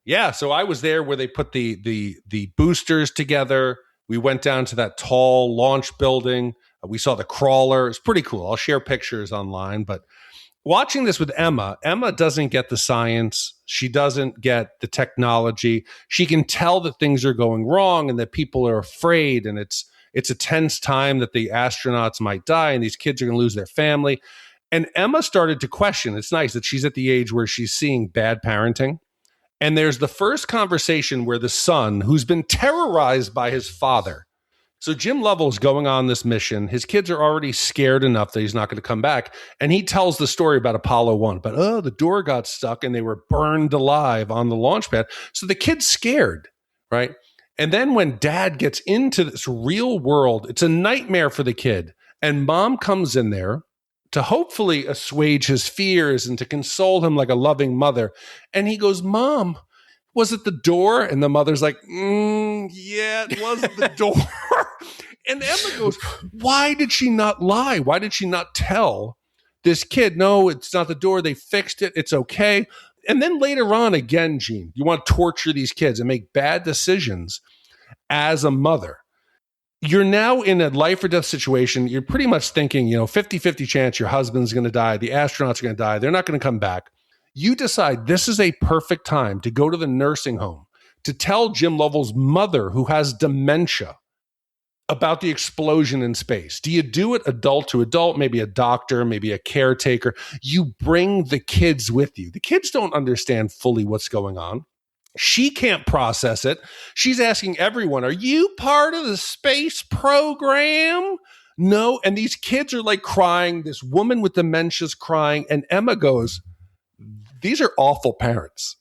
yeah, so I was there where they put the boosters together. We went down to that tall launch building. We saw the crawler. It's pretty cool. I'll share pictures online, but watching this with Emma doesn't get the science. She doesn't get the technology. She can tell that things are going wrong and that people are afraid, and it's a tense time that the astronauts might die and these kids are going to lose their family. And Emma started to question. It's nice that she's at the age where she's seeing bad parenting. And there's the first conversation where the son, who's been terrorized by his father. So Jim Lovell is going on this mission. His kids are already scared enough that he's not going to come back. And he tells the story about Apollo 1. But, the door got stuck and they were burned alive on the launch pad. So the kid's scared, right? And then when dad gets into this real world, it's a nightmare for the kid. And mom comes in there to hopefully assuage his fears and to console him like a loving mother. And he goes, Mom, was it the door? And the mother's like, yeah, it was the door. And Emma goes, why did she not lie? Why did she not tell this kid, no, it's not the door. They fixed it. It's okay. And then later on, again, Gene, you want to torture these kids and make bad decisions as a mother. You're now in a life or death situation. You're pretty much thinking, 50-50 chance your husband's going to die. The astronauts are going to die. They're not going to come back. You decide this is a perfect time to go to the nursing home to tell Jim Lovell's mother, who has dementia, about the explosion in space. Do you do it adult to adult, maybe a doctor, maybe a caretaker? You bring the kids with you. The kids don't understand fully what's going on. She can't process it. She's asking everyone, are you part of the space program? No. And these kids are like crying. This woman with dementia's crying. And Emma goes, these are awful parents.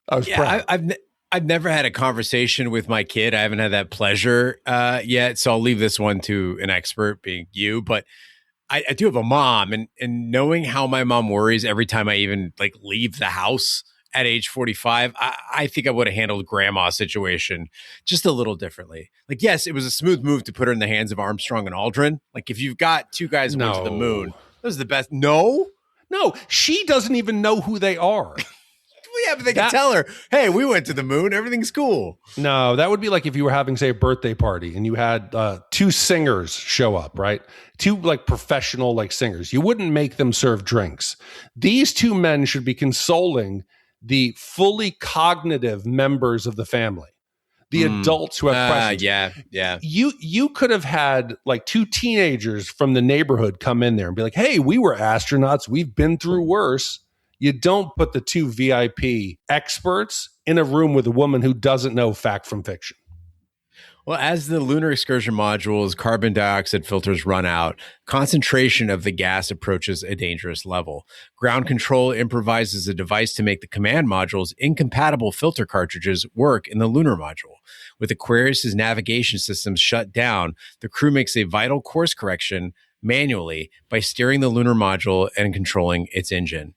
I've never had a conversation with my kid. I haven't had that pleasure yet. So I'll leave this one to an expert, being you. But I do have a mom, and knowing how my mom worries every time I even like leave the house at age 45, I think I would have handled grandma's situation just a little differently. Like, yes, it was a smooth move to put her in the hands of Armstrong and Aldrin. Like, if you've got two guys who went to the moon, those are the best. No, she doesn't even know who they are. Yeah, but they can tell her, hey, we went to the moon. Everything's cool. No, that would be like if you were having, say, a birthday party and you had two singers show up, right? Two like professional like singers. You wouldn't make them serve drinks. These two men should be consoling the fully cognitive members of the family, the adults who have questions. Yeah. You could have had like two teenagers from the neighborhood come in there and be like, hey, we were astronauts. We've been through worse. You don't put the two VIP experts in a room with a woman who doesn't know fact from fiction. Well, as the lunar excursion module's carbon dioxide filters run out, concentration of the gas approaches a dangerous level. Ground Control improvises a device to make the command module's incompatible filter cartridges work in the lunar module. With Aquarius's navigation systems shut down, the crew makes a vital course correction manually by steering the lunar module and controlling its engine.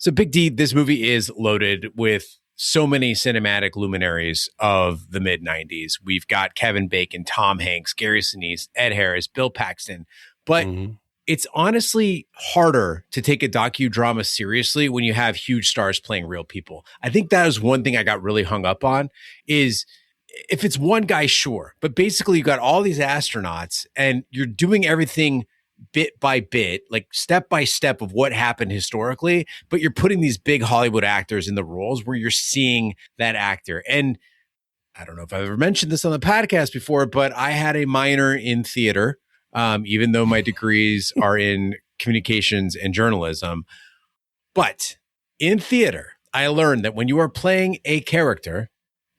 So Big D, this movie is loaded with so many cinematic luminaries of the mid-90s. We've got Kevin Bacon, Tom Hanks, Gary Sinise, Ed Harris, Bill Paxton. But it's honestly harder to take a docudrama seriously when you have huge stars playing real people. I think that is one thing I got really hung up on is if it's one guy, sure. But basically you got all these astronauts and you're doing everything bit by bit, like step by step of what happened historically, but you're putting these big Hollywood actors in the roles where you're seeing that actor. And I don't know if I've ever mentioned this on the podcast before, but I had a minor in theater, even though my degrees are in communications and journalism. But in theater, I learned that when you are playing a character,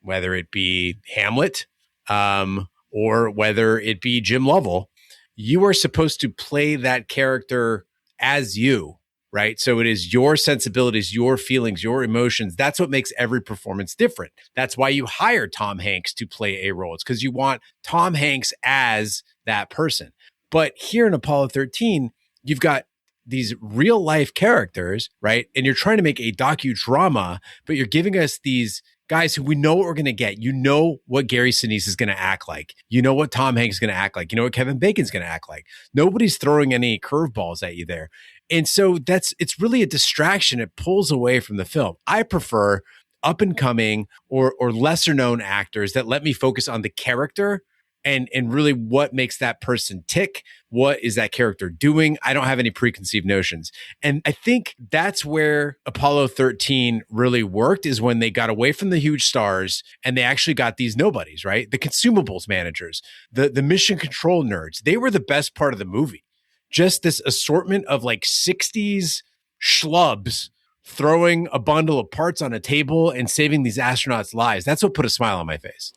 whether it be Hamlet or whether it be Jim Lovell, you are supposed to play that character as you, right? So it is your sensibilities, your feelings, your emotions. That's what makes every performance different. That's why you hire Tom Hanks to play a role. It's because you want Tom Hanks as that person. But here in Apollo 13, you've got these real life characters, right? And you're trying to make a docudrama, but you're giving us these guys who we know what we're going to get. You know what Gary Sinise is going to act like. You know what Tom Hanks is going to act like. You know what Kevin Bacon's going to act like. Nobody's throwing any curveballs at you there. And so it's really a distraction. It pulls away from the film. I prefer up and coming or lesser known actors that let me focus on the character and really what makes that person tick. What is that character doing? I don't have any preconceived notions. And I think that's where Apollo 13 really worked, is when they got away from the huge stars and they actually got these nobodies, right? The consumables managers, the mission control nerds. They were the best part of the movie. Just this assortment of like 60s schlubs throwing a bundle of parts on a table and saving these astronauts' lives. That's what put a smile on my face.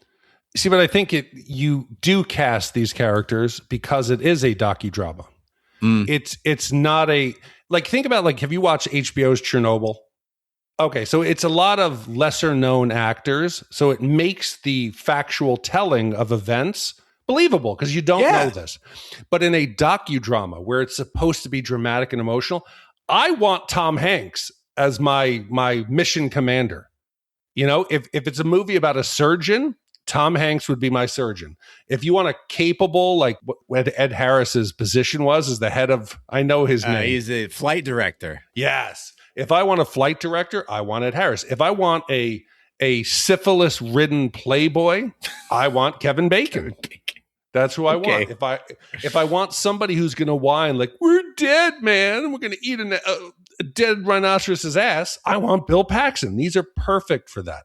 See, but I think you do cast these characters because it is a docudrama. It's not a, like, think about, like, have you watched HBO's Chernobyl? Okay, so it's a lot of lesser known actors, so it makes the factual telling of events believable because you don't know this. But in a docudrama where it's supposed to be dramatic and emotional, I want Tom Hanks as my mission commander. You know, if it's a movie about a surgeon, Tom Hanks would be my surgeon. If you want a capable, like what Ed Harris's position was as the head of, I know his name. He's a flight director. Yes. If I want a flight director, I want Ed Harris. If I want a syphilis-ridden playboy, I want Kevin Bacon. That's who I want. If I want somebody who's going to whine like, we're dead, man, we're going to eat a dead rhinoceros's ass, I want Bill Paxton. These are perfect for that.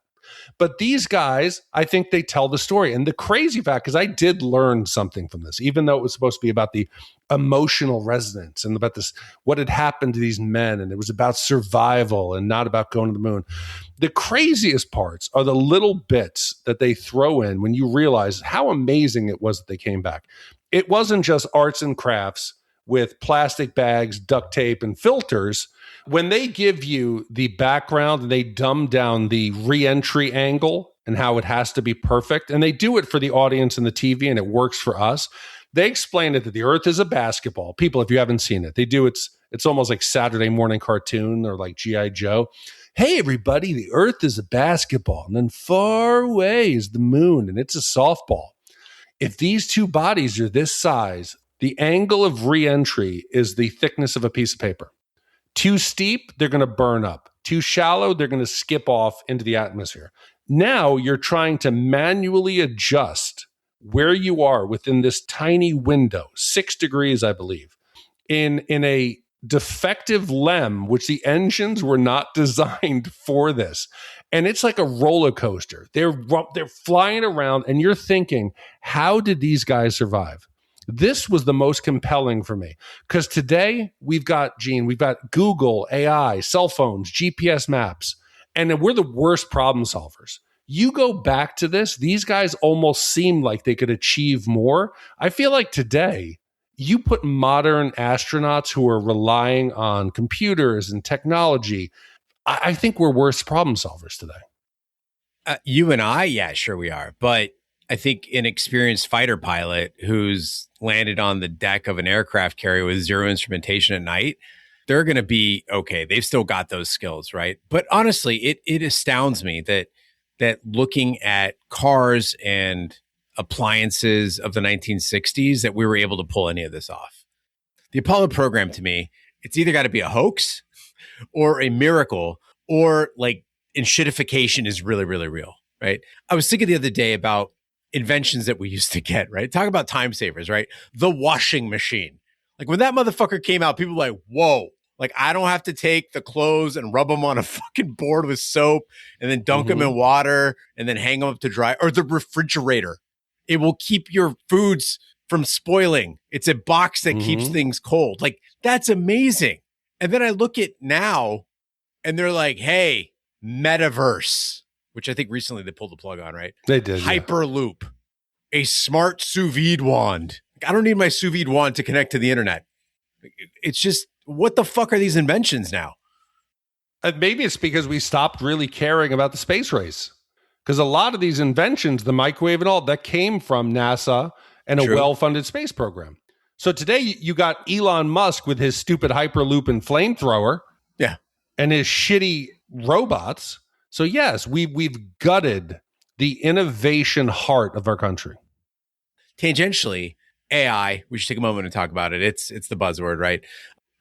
But these guys, I think they tell the story. And the crazy fact, because I did learn something from this, even though it was supposed to be about the emotional resonance and about this, what had happened to these men. And it was about survival and not about going to the moon. The craziest parts are the little bits that they throw in when you realize how amazing it was that they came back. It wasn't just arts and crafts with plastic bags, duct tape, and filters. When they give you the background and they dumb down the re-entry angle and how it has to be perfect, and they do it for the audience and the TV, and it works for us. They explain it that the Earth is a basketball. People, if you haven't seen it, they do it's almost like Saturday morning cartoon or like G.I. Joe. Hey, everybody, the Earth is a basketball, and then far away is the moon, and it's a softball. If these two bodies are this size, the angle of re-entry is the thickness of a piece of paper. Too steep, they're going to burn up. Too shallow, they're going to skip off into the atmosphere. Now you're trying to manually adjust where you are within this tiny window, 6 degrees, I believe, in a defective LEM, which the engines were not designed for this. And it's like a roller coaster. They're flying around, and you're thinking, how did these guys survive? This was the most compelling for me because today we've got Google, AI, cell phones, GPS maps, and we're the worst problem solvers. You go back to this, these guys almost seem like they could achieve more. I feel like today you put modern astronauts who are relying on computers and technology. I think we're worse problem solvers today. You and I, yeah, sure we are. But I think an experienced fighter pilot who's landed on the deck of an aircraft carrier with zero instrumentation at night, they're going to be okay. They've still got those skills, right? But honestly, it astounds me that looking at cars and appliances of the 1960s, that we were able to pull any of this off. The Apollo program, to me, it's either got to be a hoax or a miracle, or like enshittification is really, really real, right? I was thinking the other day about inventions that we used to get, right? Talk about time savers, right? The washing machine. Like when that motherfucker came out, people were like, whoa. Like I don't have to take the clothes and rub them on a fucking board with soap and then dunk them in water and then hang them up to dry, or the refrigerator. It will keep your foods from spoiling. It's a box that keeps things cold. Like that's amazing. And then I look at now and they're like, hey, metaverse, which I think recently they pulled the plug on, right? They did. Hyperloop, a smart sous vide wand. I don't need my sous vide wand to connect to the internet. It's just, what the fuck are these inventions now? Maybe it's because we stopped really caring about the space race. Because a lot of these inventions, the microwave and all, that came from NASA and a well-funded space program. So today you got Elon Musk with his stupid Hyperloop and flamethrower. Yeah. And his shitty robots. So yes, we've gutted the innovation heart of our country. Tangentially, AI, we should take a moment and talk about it. It's the buzzword, right?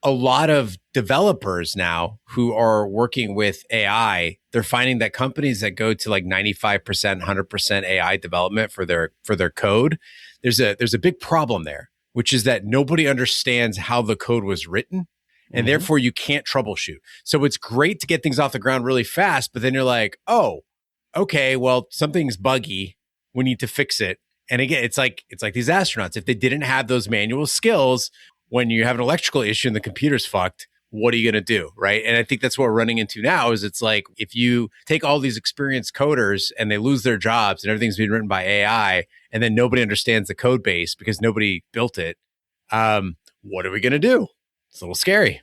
A lot of developers now who are working with AI, they're finding that companies that go to like 95%, 100% AI development for their code, there's a big problem there, which is that nobody understands how the code was written. And therefore you can't troubleshoot. So it's great to get things off the ground really fast, but then you're like, oh, okay, well, something's buggy. We need to fix it. And again, it's like these astronauts. If they didn't have those manual skills, when you have an electrical issue and the computer's fucked, what are you going to do? Right. And I think that's what we're running into now is it's like, if you take all these experienced coders and they lose their jobs and everything's being written by AI, and then nobody understands the code base because nobody built it. What are we going to do? It's a little scary.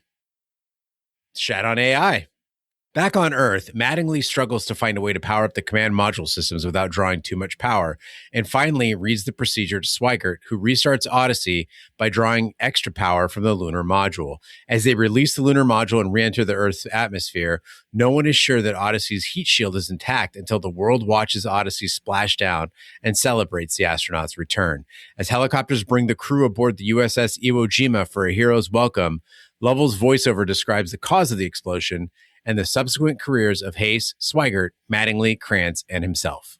Shat on AI. Back on Earth, Mattingly struggles to find a way to power up the command module systems without drawing too much power, and finally reads the procedure to Swigert, who restarts Odyssey by drawing extra power from the lunar module. As they release the lunar module and re-enter the Earth's atmosphere, no one is sure that Odyssey's heat shield is intact until the world watches Odyssey splash down and celebrates the astronauts' return. As helicopters bring the crew aboard the USS Iwo Jima for a hero's welcome, Lovell's voiceover describes the cause of the explosion and the subsequent careers of Haise, Swigert, Mattingly, Krantz, and himself.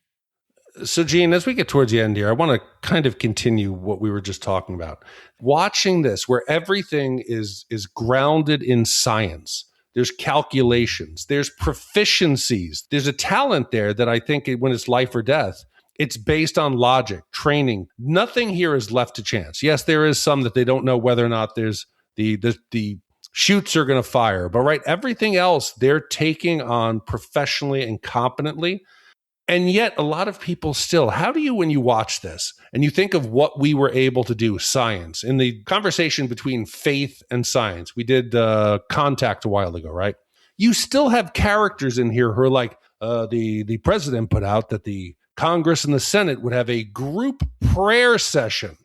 So, Gene, as we get towards the end here, I want to kind of continue what we were just talking about. Watching this, where everything is grounded in science, there's calculations, there's proficiencies, there's a talent there that I think when it's life or death, it's based on logic, training. Nothing here is left to chance. Yes, there is some that they don't know whether or not there's the shoots are going to fire. But right, everything else they're taking on professionally and competently. And yet a lot of people still, how do you, when you watch this and you think of what we were able to do, science, in the conversation between faith and science, we did Contact a while ago, right? You still have characters in here who are like, the president put out that the Congress and the Senate would have a group prayer session.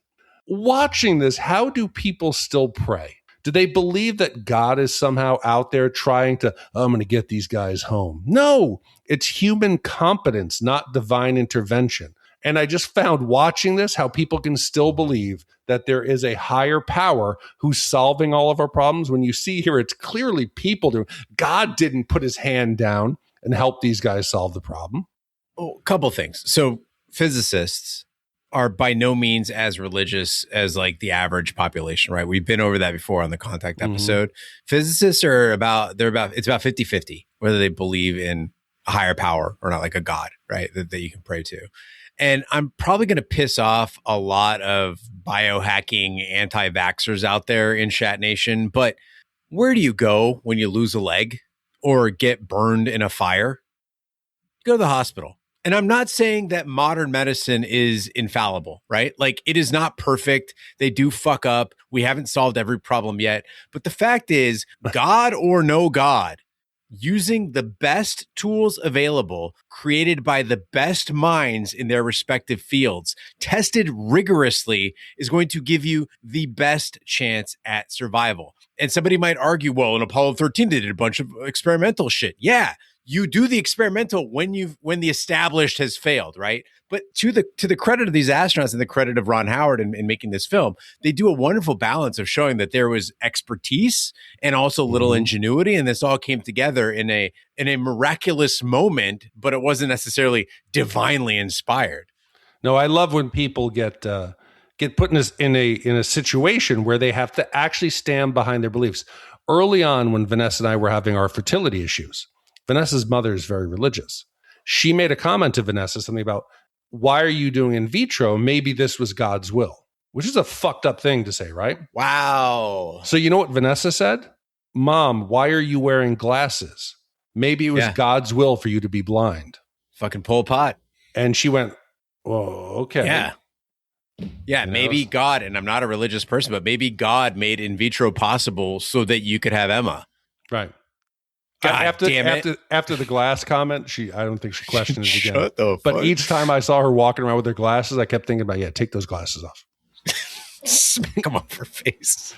Watching this, how do people still pray? Do they believe that God is somehow out there trying to, I'm going to get these guys home? No, it's human competence, not divine intervention. And I just found watching this how people can still believe that there is a higher power who's solving all of our problems. When you see here, it's clearly people doing. God didn't put his hand down and help these guys solve the problem. Oh, a couple things. So physicists are by no means as religious as like the average population, right? We've been over that before on the Contact episode. Physicists are about 50-50, whether they believe in a higher power or not, like a God, right? That you can pray to. And I'm probably going to piss off a lot of biohacking anti-vaxxers out there in Shat Nation, but where do you go when you lose a leg or get burned in a fire? Go to the hospital. And I'm not saying that modern medicine is infallible, right? Like it is not perfect. They do fuck up. We haven't solved every problem yet. But the fact is, God or no God, using the best tools available, created by the best minds in their respective fields, tested rigorously, is going to give you the best chance at survival. And somebody might argue, well, in Apollo 13, they did a bunch of experimental shit. Yeah. You do the experimental when the established has failed, right? But to the credit of these astronauts and the credit of Ron Howard in making this film, they do a wonderful balance of showing that there was expertise and also little ingenuity, and this all came together in a miraculous moment, but it wasn't necessarily divinely inspired. No, I love when people get get put in a situation where they have to actually stand behind their beliefs. Early on, when Vanessa and I were having our fertility issues, Vanessa's mother is very religious. She made a comment to Vanessa, something about, why are you doing in vitro? Maybe this was God's will, which is a fucked up thing to say, right? Wow. So you know what Vanessa said? Mom, why are you wearing glasses? Maybe it was God's will for you to be blind. Fucking Pol Pot. And she went, oh, okay. Yeah. Yeah, maybe God, and I'm not a religious person, but maybe God made in vitro possible so that you could have Emma. Right. God damn it. After the glass comment, I don't think she questioned it again. Shut the fuck. But each time I saw her walking around with her glasses, I kept thinking about, take those glasses off. Smack them off her face.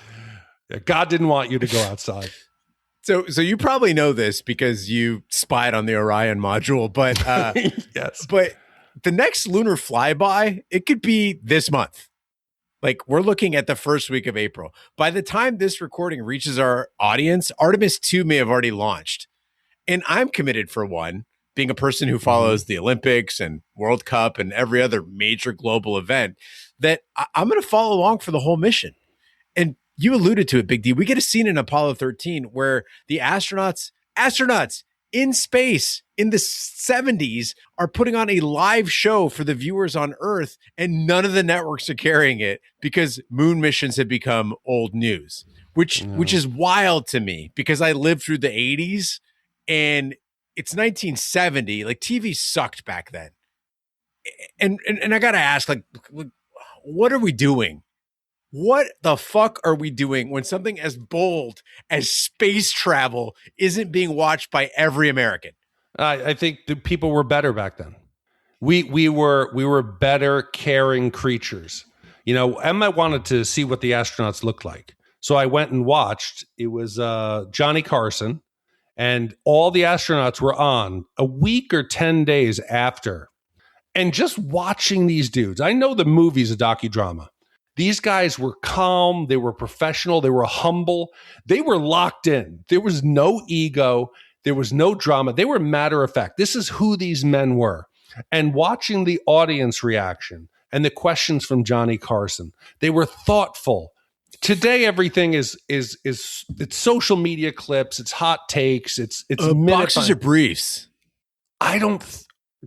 Yeah, God didn't want you to go outside. So you probably know this because you spied on the Orion module, but yes. But the next lunar flyby, it could be this month. Like, we're looking at the first week of April. By the time this recording reaches our audience, Artemis 2 may have already launched. And I'm committed, for one, being a person who follows the Olympics and World Cup and every other major global event, that I'm going to follow along for the whole mission. And you alluded to it, Big D. We get a scene in Apollo 13 where the astronauts in space in the 70s are putting on a live show for the viewers on Earth, and none of the networks are carrying it because moon missions have become old news, which is wild to me because I lived through the 80s and it's 1970. Like, TV sucked back then. And I got to ask, like, what are we doing? What the fuck are we doing when something as bold as space travel isn't being watched by every American? I think the people were better back then. We were better caring creatures. You know, Emma wanted to see what the astronauts looked like. So I went and watched. It was Johnny Carson, and all the astronauts were on a week or 10 days after. And just watching these dudes, I know the movie's a docudrama. These guys were calm. They were professional. They were humble. They were locked in. There was no ego. There was no drama. They were matter of fact. This is who these men were. And watching the audience reaction and the questions from Johnny Carson, they were thoughtful. Today, everything is it's social media clips. It's hot takes. It's boxes of briefs. I don't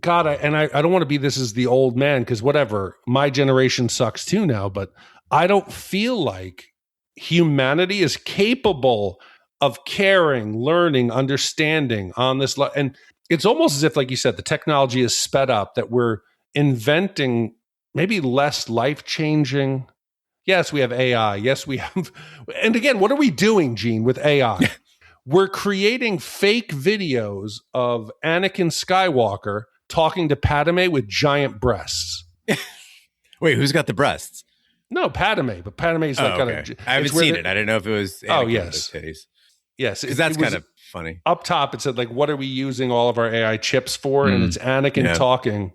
want to be this as the old man, because whatever, my generation sucks too now, but I don't feel like humanity is capable of caring, learning, understanding on this. And it's almost as if, like you said, the technology is sped up, that we're inventing maybe less life-changing. Yes, we have AI. Yes, we have. And again, what are we doing, Gene, with AI? We're creating fake videos of Anakin Skywalker talking to Padme with giant breasts. Wait, who's got the breasts? No, Padme, but Padme's like okay. I haven't seen it. I didn't know if it was Anakin yes. with titties. Yes, because that's kind of funny. Up top, it said, like, what are we using all of our AI chips for? And it's Anakin talking.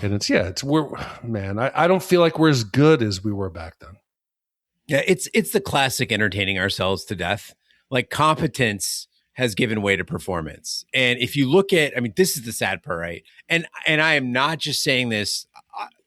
And I don't feel like we're as good as we were back then. Yeah, it's the classic entertaining ourselves to death. Like, competence has given way to performance. And if you look at, I mean, this is the sad part, right? And I am not just saying this,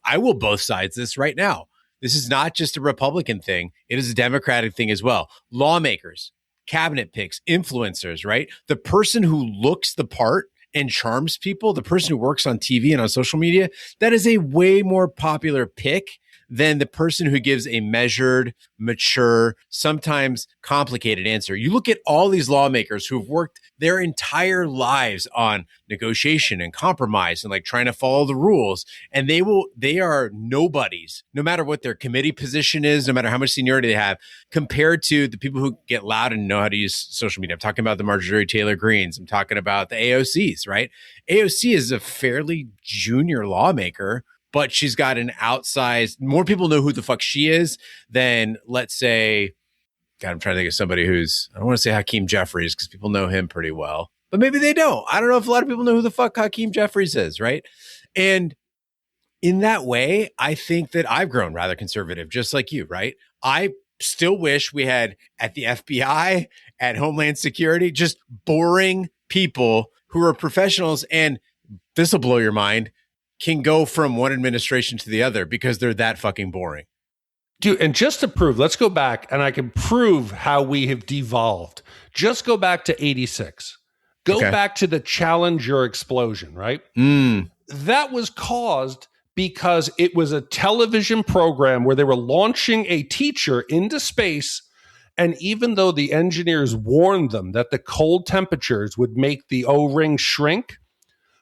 I will both sides this right now. This is not just a Republican thing. It is a Democratic thing as well. Lawmakers, cabinet picks, influencers, right? The person who looks the part and charms people, the person who works on TV and on social media, that is a way more popular pick than the person who gives a measured, mature, sometimes complicated answer. You look at all these lawmakers who've worked their entire lives on negotiation and compromise and like trying to follow the rules, and they are nobodies, no matter what their committee position is, no matter how much seniority they have, compared to the people who get loud and know how to use social media. I'm talking about the Marjorie Taylor Greens. I'm talking about the AOCs, right? AOC is a fairly junior lawmaker, but she's got an outsized, more people know who the fuck she is than, let's say, God, I'm trying to think of somebody who's, I don't want to say Hakeem Jeffries because people know him pretty well, but maybe they don't. I don't know if a lot of people know who the fuck Hakeem Jeffries is, right? And in that way, I think that I've grown rather conservative, just like you, right? I still wish we had at the FBI, at Homeland Security, just boring people who are professionals, and this will blow your mind, can go from one administration to the other because they're that fucking boring. Dude, and just to prove, let's go back and I can prove how we have devolved. Just go back to 86. Go back to the Challenger explosion, right? That was caused because it was a television program where they were launching a teacher into space. And even though the engineers warned them that the cold temperatures would make the O-ring shrink,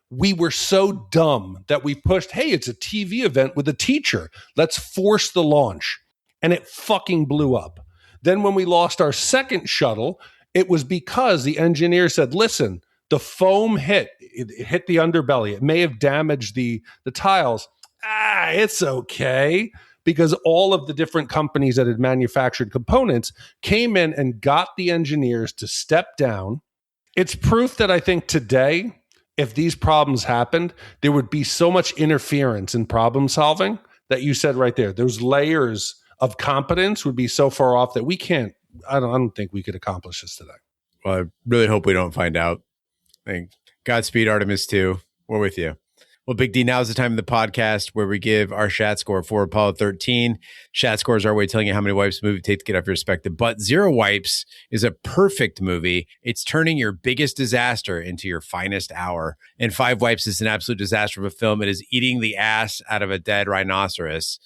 we were so dumb that we pushed, hey, it's a TV event with a teacher. Let's force the launch. And it fucking blew up. Then when we lost our second shuttle, it was because the engineer said, listen, the foam hit the underbelly. It may have damaged the tiles. It's okay. Because all of the different companies that had manufactured components came in and got the engineers to step down. It's proof that I think today, if these problems happened, there would be so much interference in problem solving that you said right there. Those layers of competence would be so far off that we can't, I don't think we could accomplish this today. Well, I really hope we don't find out. Godspeed, Artemis 2. We're with you. Well, Big D, now is the time of the podcast where we give our Shat score for Apollo 13. Shat score is our way of telling you how many wipes the movie takes to get off your respective butt. 0 wipes is a perfect movie. It's turning your biggest disaster into your finest hour. And 5 wipes is an absolute disaster of a film. It is eating the ass out of a dead rhinoceros.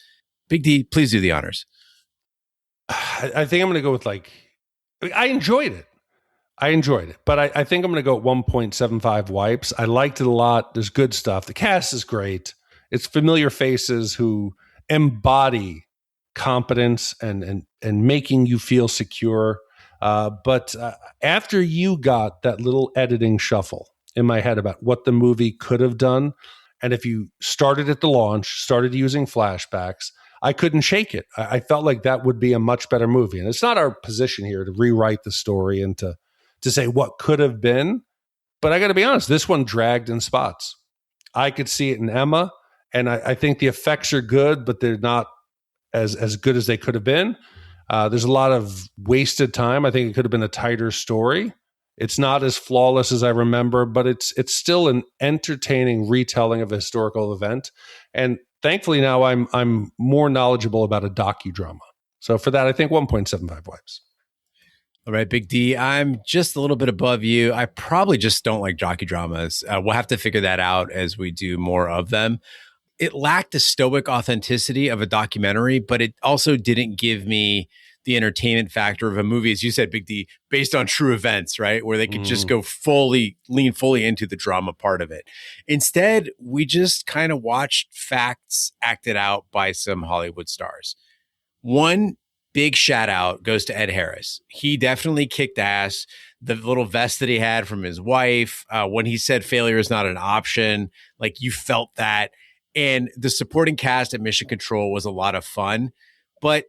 Big D, please do the honors. I think I'm going to go with I enjoyed it. But I think I'm going to go at 1.75 wipes. I liked it a lot. There's good stuff. The cast is great. It's familiar faces who embody competence and making you feel secure. But after you got that little editing shuffle in my head about what the movie could have done, and if you started at the launch, started using flashbacks, I couldn't shake it. I felt like that would be a much better movie. And it's not our position here to rewrite the story and to say what could have been. But I got to be honest, this one dragged in spots. I could see it in Emma, and I think the effects are good, but they're not as good as they could have been. There's a lot of wasted time. I think it could have been a tighter story. It's not as flawless as I remember, but it's still an entertaining retelling of a historical event. And thankfully now I'm more knowledgeable about a docudrama. So for that, I think 1.75 wipes. All right, Big D, I'm just a little bit above you. I probably just don't like docudramas. We'll have to figure that out as we do more of them. It lacked the stoic authenticity of a documentary, but it also didn't give me the entertainment factor of a movie, as you said, Big D, based on true events, right? Where they could just go lean fully into the drama part of it. Instead, we just kind of watched facts acted out by some Hollywood stars. One big shout out goes to Ed Harris. He definitely kicked ass. The little vest that he had from his wife, when he said failure is not an option, you felt that. And the supporting cast at Mission Control was a lot of fun. But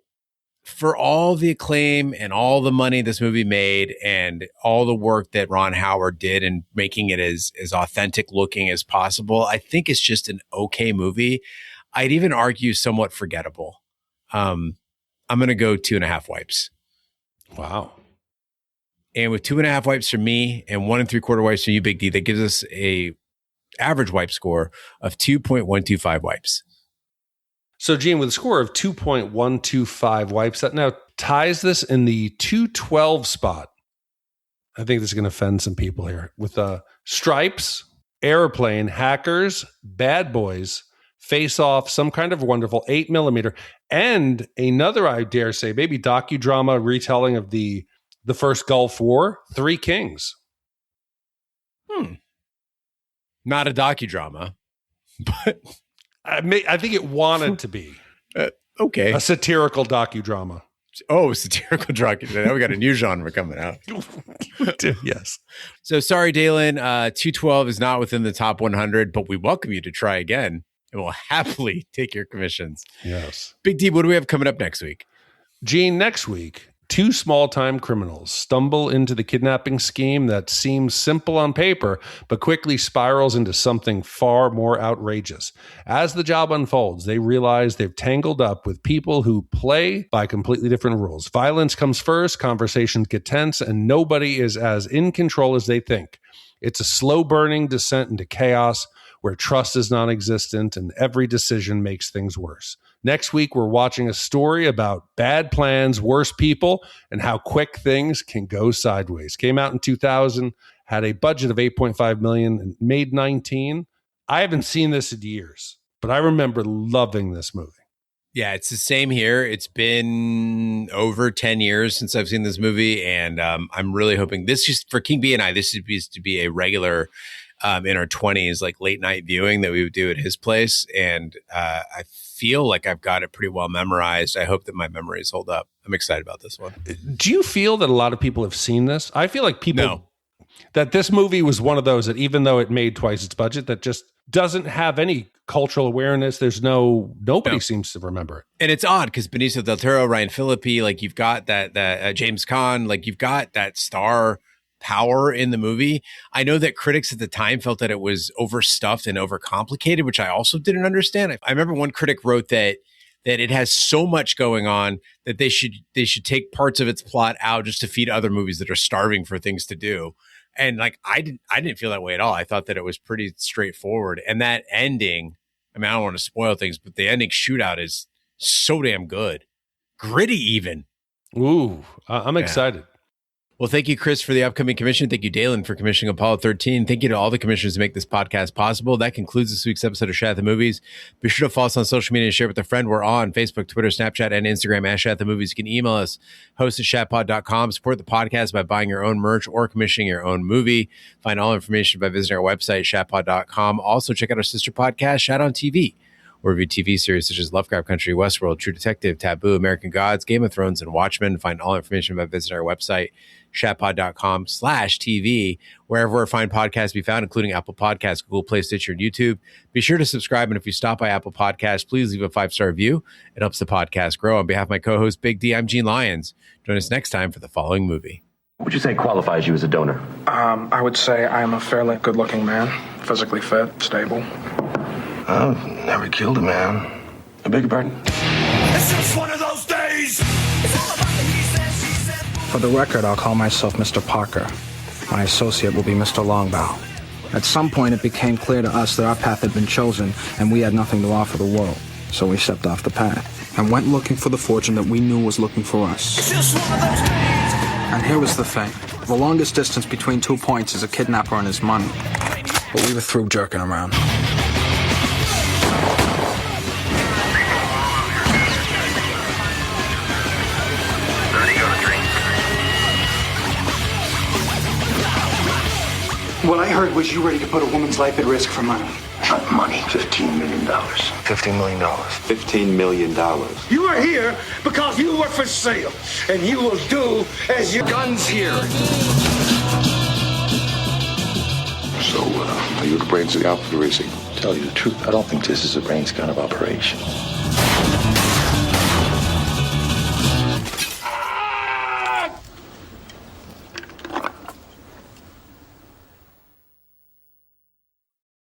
for all the acclaim and all the money this movie made and all the work that Ron Howard did in making it as authentic looking as possible, I think it's just an okay movie. I'd even argue somewhat forgettable. I'm going to go 2.5 wipes. Wow. And with 2.5 wipes from me and 1 3/4 wipes from you, Big D, that gives us a average wipe score of 2.125 wipes. So, Gene, with a score of 2.125 wipes, that now ties this in the 212 spot. I think this is going to offend some people here. With Stripes, Airplane, Hackers, Bad Boys, Face Off, Some Kind of Wonderful, 8mm, and another, I dare say, maybe docudrama retelling of the first Gulf War, Three Kings. Not a docudrama, but I think it wanted to be. Okay. A satirical docudrama. Oh, satirical docudrama. Now we got a new genre coming out. Yes. So sorry, Dalen. 212 is not within the top 100, but we welcome you to try again and we'll happily take your commissions. Yes. Big D, what do we have coming up next week? Gene, next week, 2 small-time criminals stumble into the kidnapping scheme that seems simple on paper, but quickly spirals into something far more outrageous. As the job unfolds, they realize they've tangled up with people who play by completely different rules. Violence comes first, conversations get tense, and nobody is as in control as they think. It's a slow-burning descent into chaos where trust is non-existent and every decision makes things worse. Next week, we're watching a story about bad plans, worse people, and how quick things can go sideways. Came out in 2000, had a budget of $8.5 million, and made 19. I haven't seen this in years, but I remember loving this movie. Yeah, it's the same here. It's been over 10 years since I've seen this movie, and I'm really hoping this just for King B and I, this used to be a regular in our 20s, like late night viewing that we would do at his place. And I feel like I've got it pretty well memorized. I hope that my memories hold up. I'm excited about this one. Do you feel that a lot of people have seen this? I feel like that this movie was one of those that even though it made twice its budget, that just doesn't have any cultural awareness. There's nobody seems to remember it. And it's odd because Benicio del Toro, Ryan Phillippe, like you've got that James Caan, like you've got that star power in the movie. I know that critics at the time felt that it was overstuffed and overcomplicated, which I also didn't understand. I remember one critic wrote that it has so much going on that they should take parts of its plot out just to feed other movies that are starving for things to do. And like I didn't feel that way at all. I thought that it was pretty straightforward. And that ending, I mean, I don't want to spoil things, but the ending shootout is so damn good. Gritty even. Ooh, I'm excited. Well, thank you, Chris, for the upcoming commission. Thank you, Dalen, for commissioning Apollo 13. Thank you to all the commissioners who make this podcast possible. That concludes this week's episode of Shat the Movies. Be sure to follow us on social media and share with a friend. We're on Facebook, Twitter, Snapchat, and Instagram at Shat the Movies. You can email us, host@shatpod.com. Support the podcast by buying your own merch or commissioning your own movie. Find all information by visiting our website, shatpod.com. Also, check out our sister podcast, Shat on TV. We review TV series such as Lovecraft Country, Westworld, True Detective, Taboo, American Gods, Game of Thrones, and Watchmen. Find all information by visiting our website, shatpod.com/TV, wherever fine podcasts be found, including Apple Podcasts, Google Play, Stitcher, and YouTube. Be sure to subscribe, and if you stop by Apple Podcasts, please leave a 5-star review. It helps the podcast grow. On behalf of my co-host, Big D, I'm Gene Lyons. Join us next time for the following movie. What would you say qualifies you as a donor? I would say I am a fairly good-looking man, physically fit, stable. I've never killed a man. I beg your pardon? It's just one of those days. It's all about the he said, she said. For the record, I'll call myself Mr. Parker. My associate will be Mr. Longbow. At some point, it became clear to us that our path had been chosen, and we had nothing to offer the world. So we stepped off the path and went looking for the fortune that we knew was looking for us. It's just one of those days. And here was the thing. The longest distance between 2 points is a kidnapper and his money. But we were through jerking around. What I heard was you ready to put a woman's life at risk for money. Not money. $15 million. $15 million. $15 million. You are here because you were for sale, and you will do as your guns here. So, are you the brains of the outfit racing? Tell you the truth, I don't think this is a brains kind of operation.